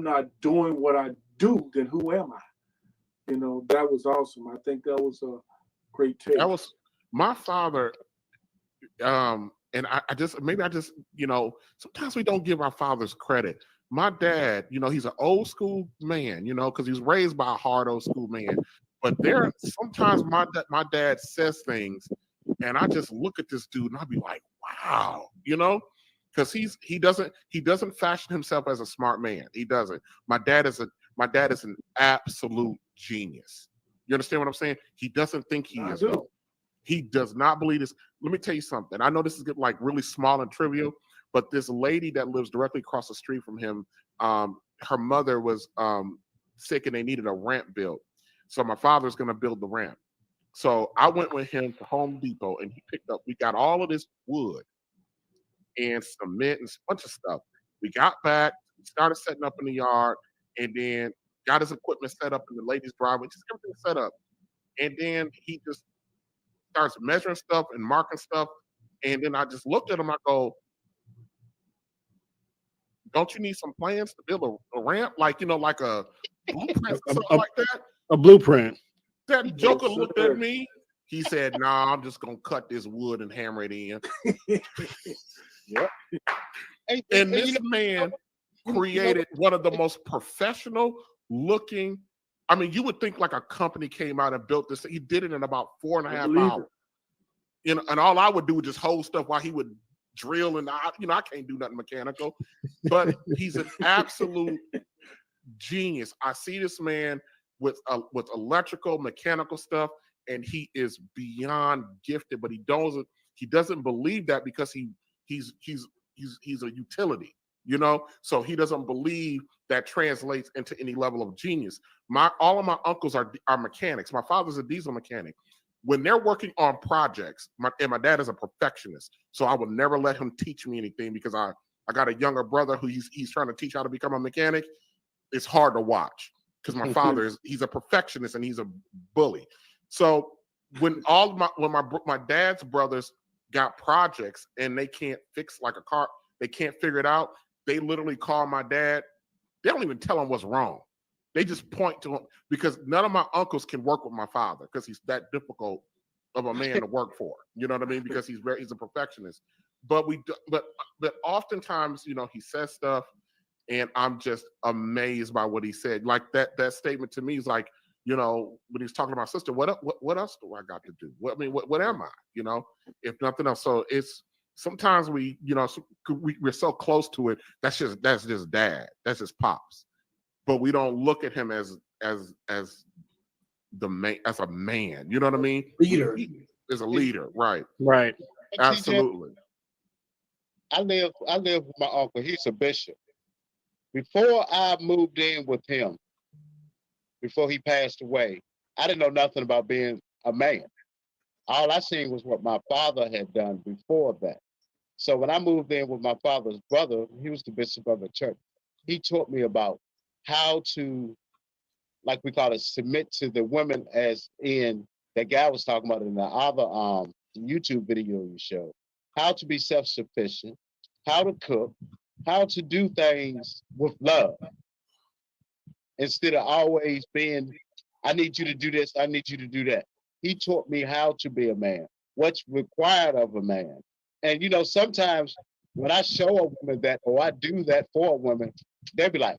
not doing what I do, then who am I? You know, that was awesome. I think that was a great take. That was my father. And I just, you know, sometimes we don't give our fathers credit. My dad, you know, he's an old school man, you know, because he was raised by a hard old school man. But there, sometimes my dad says things, and I just look at this dude and I'll be like, wow, you know, because he doesn't fashion himself as a smart man. He doesn't. My dad is an absolute genius. You understand what I'm saying? He doesn't think he is. Though. He does not believe this. Let me tell you something. I know this is like really small and trivial, but this lady that lives directly across the street from him, her mother was sick and they needed a ramp built. So my father's going to build the ramp. So I went with him to Home Depot and we got all of this wood and cement and a bunch of stuff. We got back, we started setting up in the yard, and then got his equipment set up in the lady's driveway, just everything set up. And then he just starts measuring stuff and marking stuff. And then I just looked at him, I go, don't you need some plans to build a ramp? Like, you know, like a blueprint or something like that? A blueprint. That joker looked at me. He said, nah, I'm just going to cut this wood and hammer it in. Yep. And this man created one of the most professional looking. I mean, you would think like a company came out and built this. He did it in about 4.5 hours. You know, and all I would do was just hold stuff while he would drill. And I can't do nothing mechanical, but he's an absolute genius. I see this man with electrical, mechanical stuff, and he is beyond gifted. But he doesn't believe that because he's a utility. You know, so he doesn't believe that translates into any level of genius. All of my uncles are mechanics. My father's a diesel mechanic. When they're working on projects, my dad is a perfectionist, so I would never let him teach me anything because I got a younger brother who he's trying to teach how to become a mechanic. It's hard to watch because my father he's a perfectionist and he's a bully. So when my dad's brothers got projects and they can't fix like a car, they can't figure it out. They literally call my dad. They don't even tell him what's wrong. They just point to him because none of my uncles can work with my father because he's that difficult of a man to work for. You know what I mean? Because he's a perfectionist. But oftentimes, you know, he says stuff and I'm just amazed by what he said. Like that statement to me is like, you know, when he's talking to my sister, what else do I got to do? What am I? You know, if nothing else. So it's sometimes we're so close to it. That's just dad. That's just pops. But we don't look at him as the man, as a man. You know what I mean? Leader. As a leader, right? Right. Absolutely. I live with my uncle. He's a bishop. Before I moved in with him, before he passed away, I didn't know nothing about being a man. All I seen was what my father had done before that. So when I moved in with my father's brother, he was the bishop of the church. He taught me about how to, like we call it, submit to the women, as in that guy was talking about in the other YouTube video you showed. How to be self-sufficient, how to cook, how to do things with love. Instead of always being, I need you to do this, I need you to do that. He taught me how to be a man, what's required of a man. And you know, sometimes when I show a woman that, or I do that for a woman, they'll be like,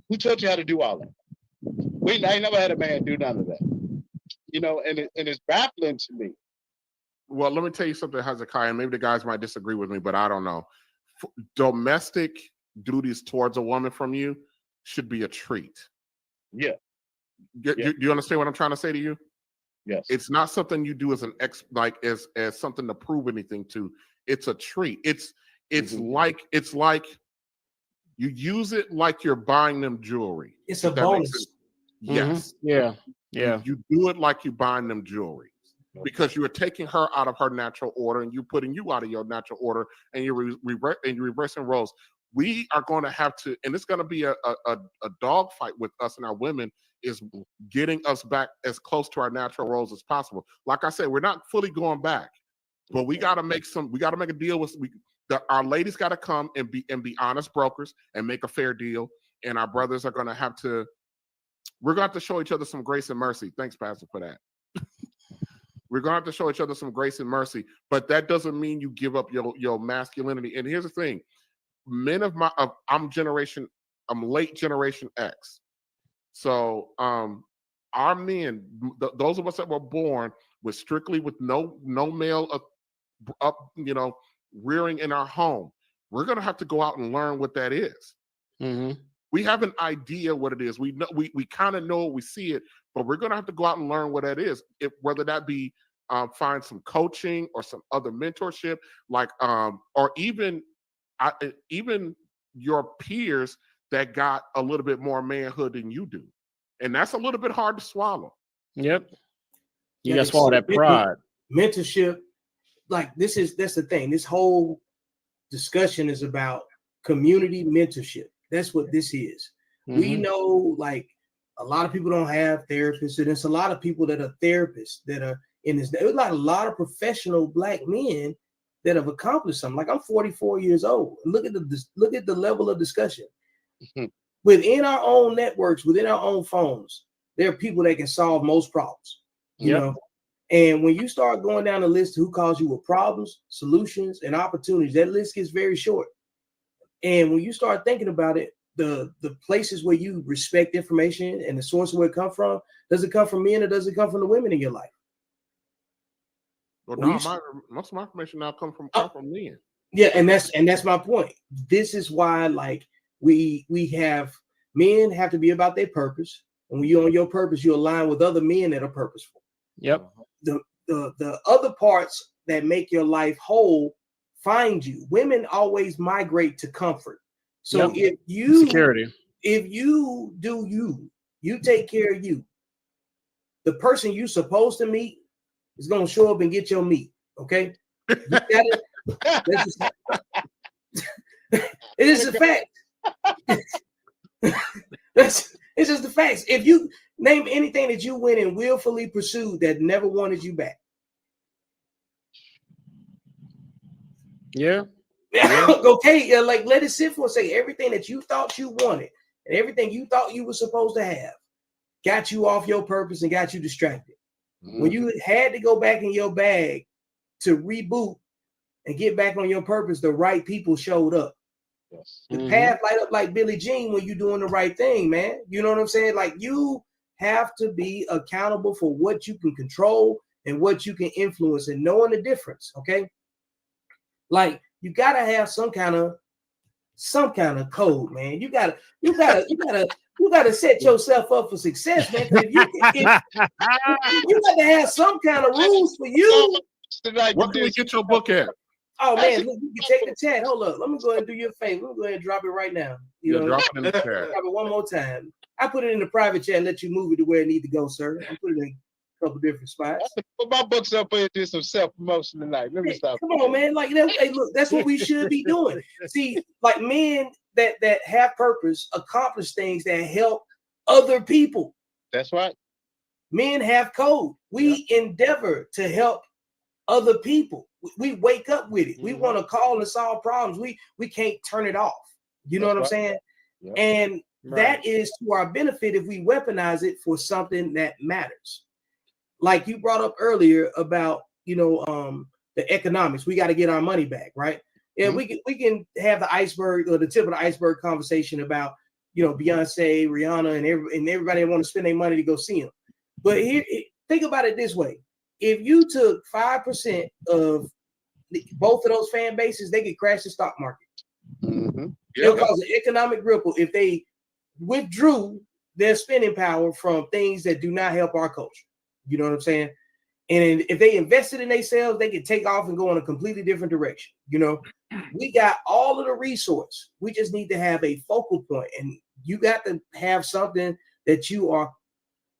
who taught you how to do all that? I ain't never had a man do none of that. You know, and it's baffling to me. Well, let me tell you something, Hezekiah, and maybe the guys might disagree with me, but I don't know. Domestic duties towards a woman from you should be a treat. Yeah. Do you understand what I'm trying to say to you? Yes. It's not something you do as as something to prove anything to. It's a treat. It's like you use it like you're buying them jewelry. It's a bonus. Yes. Yeah. Yeah. You do it like you're buying them jewelry because you are taking her out of her natural order and you're putting you out of your natural order and you're reversing roles. we are going to have to, and it's going to be a dog fight with us and our women, is getting us back as close to our natural roles as possible. Like I said, we're not fully going back, but we got to make a deal with, our ladies got to come and be honest brokers and make a fair deal. And our brothers are going to have to, we're going to have to show each other some grace and mercy. Thanks, Pastor, for that. We're going to have to show each other some grace and mercy, but that doesn't mean you give up your masculinity. And here's the thing. Men I'm late generation X. So our men, those of us that were born with no male rearing in our home, we're going to have to go out and learn what that is. Mm-hmm. We have an idea what it is. We know, we kind of know, we see it, but we're going to have to go out and learn what that is. Whether that be find some coaching or some other mentorship, like or even your peers that got a little bit more manhood than you do, and that's a little bit hard to swallow. Yep, you got to swallow that pride. Mentorship, like that's the thing. This whole discussion is about community mentorship. That's what this is. Mm-hmm. We know, like, a lot of people don't have therapists, and there's a lot of people that are therapists that are in this. There's like a lot of professional Black men that have accomplished something. Like, I'm 44 years old. Look at the level of discussion. Mm-hmm. Within our own networks, within our own phones, there are people that can solve most problems. You know, and when you start going down the list of who calls you with problems, solutions, and opportunities, that list gets very short. And when you start thinking about it, the places where you respect information and the source where it comes from, does it come from men or does it come from the women in your life? Well, no, most of my information now come from men. Yeah, and that's my point. This is why, like, we have men have to be about their purpose, and when you're on your purpose, you align with other men that are purposeful. Yep. The other parts that make your life whole find you. Women always migrate to comfort. So if you do you take care of you, the person you're supposed to meet is going to show up and get your meat. Okay. It is a fact. It's just the facts. If you name anything that you went and willfully pursued that never wanted you back. Yeah. Okay, like, let it sit for a second. Everything that you thought you wanted and everything you thought you were supposed to have got you off your purpose and got you distracted. Mm-hmm. When you had to go back in your bag to reboot and get back on your purpose, the right people showed up. Yes. The path light up like Billie Jean when you're doing the right thing, man. You know what I'm saying? Like, you have to be accountable for what you can control and what you can influence, and knowing the difference. Okay. Like, you gotta have some kind of code, man. You gotta set yourself up for success, man. If you got to have some kind of rules for you. Where can we get your book at? Oh man, look, you can take the chat. Hold up, let me go ahead and do you a favor. Let me go ahead and drop it right now. Drop it in the chat. Drop it one more time. I put it in the private chat and let you move it to where it needs to go, sir. I put it in a couple different spots. Put my books up and do some self-promotion tonight. Let me stop. Come on, man. Like, hey, look, that's what we should be doing. See, like, men that have purpose accomplish things that help other people. That's right. Men have code. We endeavor to help other people. We wake up with it. We want to call and solve problems. We can't turn it off. You know what I'm saying? Yeah. And that is to our benefit if we weaponize it for something that matters. Like you brought up earlier about, the economics. We got to get our money back, right? Yeah, we can have the iceberg or the tip of the iceberg conversation about, Beyonce, Rihanna, and everybody that want to spend their money to go see them. But here, think about it this way. If you took 5% of both of those fan bases, they could crash the stock market. Mm-hmm. It'll cause an economic ripple if they withdrew their spending power from things that do not help our culture. You know what I'm saying? And if they invested in themselves, they could take off and go in a completely different direction. We got all of the resource. We just need to have a focal point, and you got to have something that you are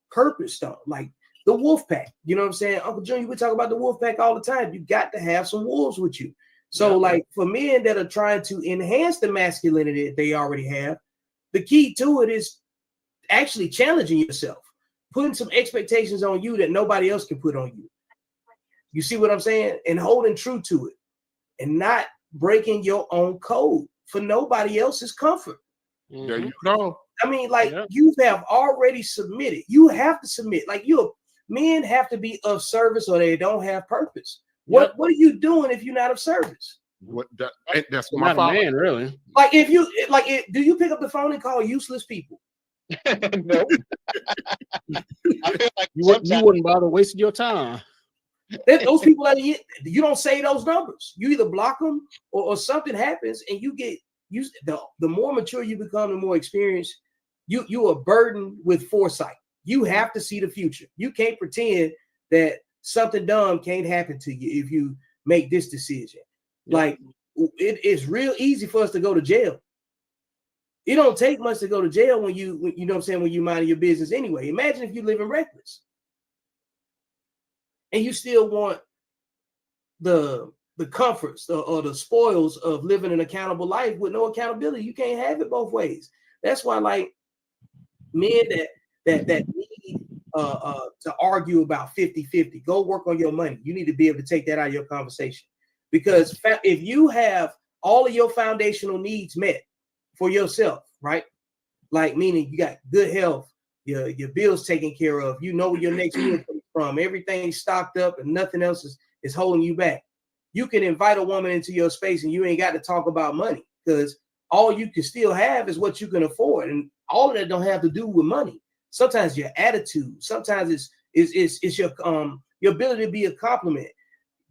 purposed on, like the wolf pack. You know what I'm saying? Uncle Junior, we talk about the wolf pack all the time. You got to have some wolves with you. So like for men that are trying to enhance the masculinity that they already have, the key to it is actually challenging yourself, putting some expectations on you that nobody else can put on you. You see what I'm saying? And holding true to it and not breaking your own code for nobody else's comfort. There you go. I mean, like you have already submitted. You have to submit. Like men have to be of service or they don't have purpose. What are you doing if you're not of service? That's not a man, really. Like do you pick up the phone and call useless people? No. Like you wouldn't bother wasting your time. Those people you don't say those numbers. You either block them or something happens and the more mature you become, the more experienced, you are burdened with foresight. You have to see the future. You can't pretend that something dumb can't happen to you if you make this decision. Like it's real easy for us to go to jail. It don't take much to go to jail when you know what I'm saying, when you mind your business anyway. Imagine if you living reckless and you still want the comforts or the spoils of living an accountable life with no accountability. You can't have it both ways. That's why like men that need to argue about 50-50, go work on your money. You need to be able to take that out of your conversation, because if you have all of your foundational needs met for yourself, right? Like meaning you got good health, your bills taken care of, you know where your next meal comes from, everything's stocked up and nothing else is holding you back. You can invite a woman into your space and you ain't got to talk about money, because all you can still have is what you can afford. And all of that don't have to do with money. Sometimes your attitude, sometimes it's your ability to be a compliment.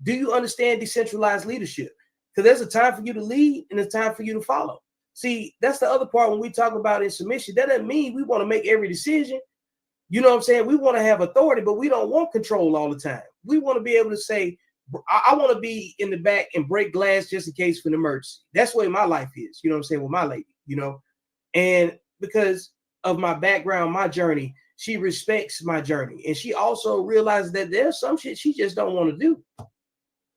Do you understand decentralized leadership? Because there's a time for you to lead and a time for you to follow. See, that's the other part when we talk about in submission. That doesn't mean we want to make every decision. You know what I'm saying? We want to have authority, but we don't want control all the time. We want to be able to say, I want to be in the back and break glass just in case for an emergency. That's the way my life is, you know what I'm saying, with my lady, you know. And because of my background, my journey, she respects my journey. And she also realizes that there's some shit she just don't want to do.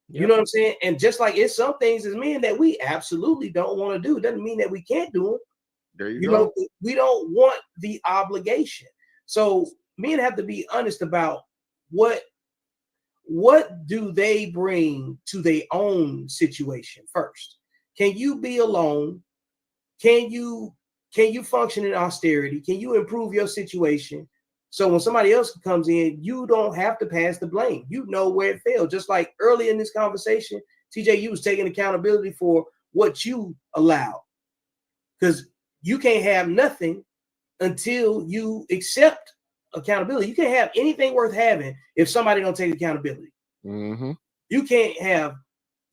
You know what I'm saying? And just like it's some things as men that we absolutely don't want to do. It doesn't mean that we can't do them. There you go. Know, we don't want the obligation. So men have to be honest about what do they bring to their own situation first. Can you be alone? Can you function in austerity? Can you improve your situation? So when somebody else comes in, you don't have to pass the blame. You know where it failed. Just like early in this conversation, TJ, you was taking accountability for what you allowed. Because you can't have nothing until you accept accountability. You can't have anything worth having if somebody don't take accountability. Mm-hmm. You can't have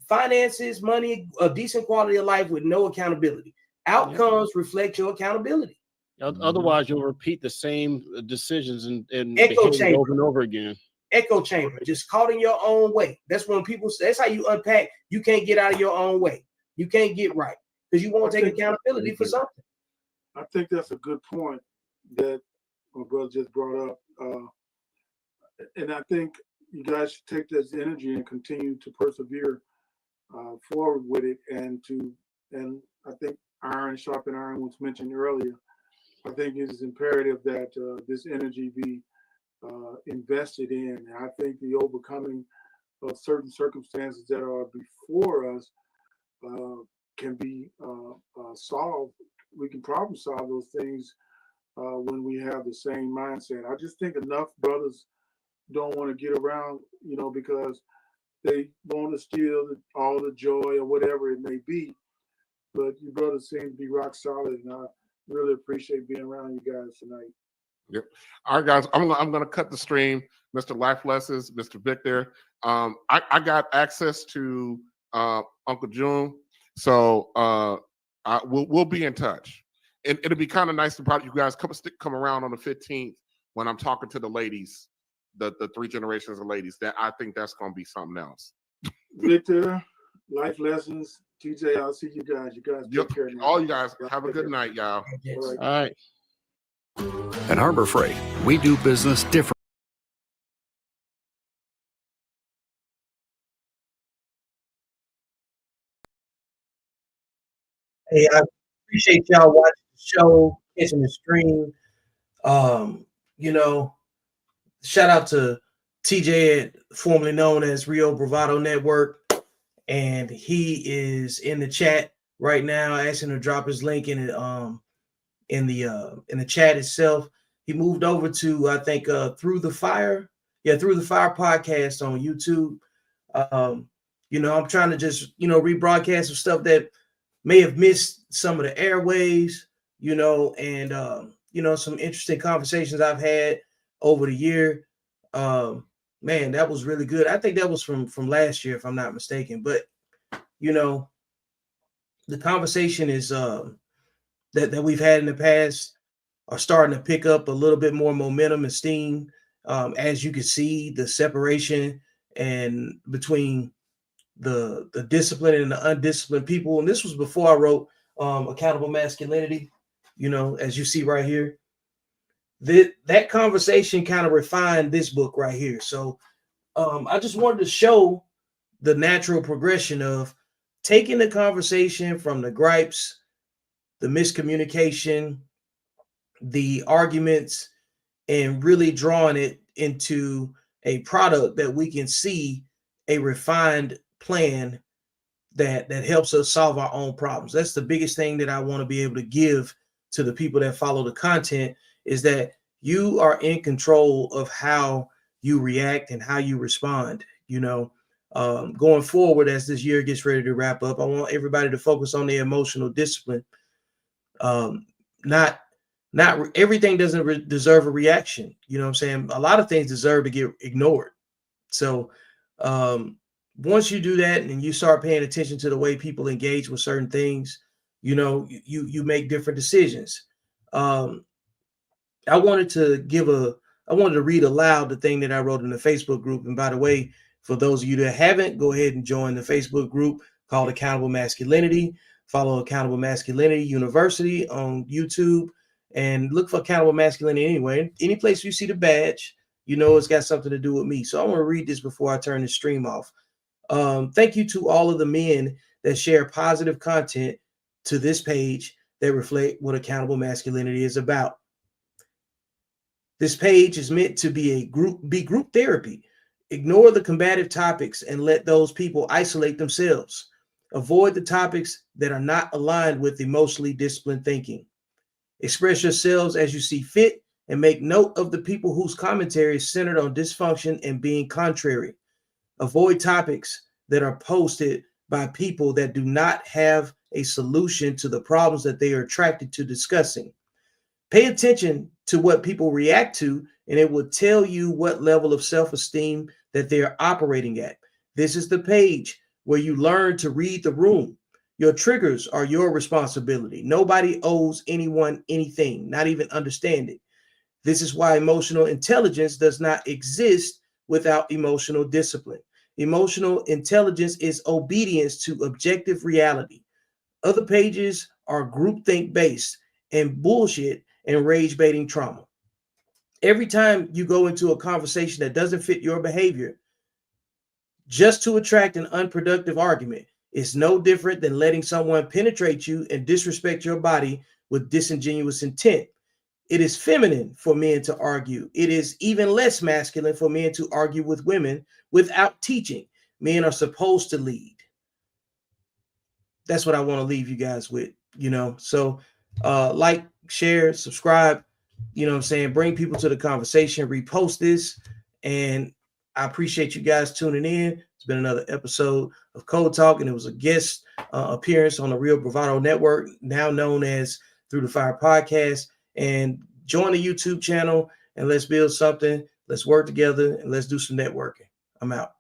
finances, money, a decent quality of life with no accountability. Outcomes reflect your accountability. Otherwise, you'll repeat the same decisions and echo chamber over and over again. Echo chamber, just caught in your own way. That's when people say, that's how you unpack. You can't get out of your own way. You can't get right because you won't take accountability for something. I think that's a good point that my brother just brought up. And I think you guys should take this energy and continue to persevere forward with it. And I think iron sharpen iron was mentioned earlier. I think it is imperative that this energy be invested in. And I think the overcoming of certain circumstances that are before us can be solved. We can problem solve those things when we have the same mindset. I just think enough brothers don't want to get around, because they want to steal all the joy or whatever it may be. But you brothers seem to be rock solid, and I really appreciate being around you guys tonight. Yep. All right, guys, I'm gonna cut the stream. Mr. Life Lessons, Mr. Victor. I got access to Uncle June, so we'll be in touch. And it'll be kind of nice to probably you guys come around on the 15th when I'm talking to the ladies, the three generations of ladies. That I think that's gonna be something else. Victor, Life Lessons, TJ, I'll see you guys. You guys take care now. All you guys have a good night, y'all. Yes. All right. At Harbor Freight, we do business differently. Hey, I appreciate y'all watching the show, catching the stream. You know, shout out to TJ, formerly known as Real Bravado Network, and he is in the chat right now, asking to drop his link in the chat itself. He moved over to, I think, Through the Fire podcast on YouTube. I'm trying to just rebroadcast some stuff that may have missed some of the airwaves, and some interesting conversations I've had over the year. Man, that was really good. I think that was from last year, if I'm not mistaken. But the conversation is that we've had in the past are starting to pick up a little bit more momentum and steam. As you can see, the separation and between the disciplined and the undisciplined people. And this was before I wrote Accountable Masculinity, as you see right here. That conversation kind of refined this book right here. So I just wanted to show the natural progression of taking the conversation from the gripes, the miscommunication, the arguments, and really drawing it into a product that we can see a refined plan that helps us solve our own problems. That's the biggest thing that I want to be able to give to the people that follow the content, is that you are in control of how you react and how you respond. Going forward, as this year gets ready to wrap up, I want everybody to focus on their emotional discipline. Not everything doesn't deserve a reaction. You know what I'm saying? A lot of things deserve to get ignored. So once you do that and you start paying attention to the way people engage with certain things, you make different decisions. I wanted to read aloud the thing that I wrote in the Facebook group. And by the way, for those of you that haven't, go ahead and join the Facebook group called Accountable Masculinity. Follow Accountable Masculinity University on YouTube and look for Accountable Masculinity anywhere. Any place you see the badge, it's got something to do with me. So I want to read this before I turn the stream off. Thank you to all of the men that share positive content to this page that reflect what Accountable Masculinity is about. This page is meant to be group therapy. Ignore the combative topics and let those people isolate themselves. Avoid the topics that are not aligned with emotionally disciplined thinking. Express yourselves as you see fit and make note of the people whose commentary is centered on dysfunction and being contrary. Avoid topics that are posted by people that do not have a solution to the problems that they are attracted to discussing. Pay attention to what people react to, and it will tell you what level of self-esteem that they are operating at. This is the page where you learn to read the room. Your triggers are your responsibility. Nobody owes anyone anything, not even understanding. This is why emotional intelligence does not exist without emotional discipline. Emotional intelligence is obedience to objective reality. Other pages are groupthink based and bullshit and rage baiting trauma. Every time you go into a conversation that doesn't fit your behavior, just to attract an unproductive argument, it's no different than letting someone penetrate you and disrespect your body with disingenuous intent. It is feminine for men to argue. It is even less masculine for men to argue with women without teaching. Men are supposed to lead. That's what I want to leave you guys with, So like, share, subscribe, bring people to the conversation, repost this. And I appreciate you guys tuning in. It's been another episode of Code Talk, and it was a guest appearance on the Real Bravado Network, now known as Through the Fire podcast. And join the YouTube channel and let's build something. Let's work together and let's do some networking. I'm out.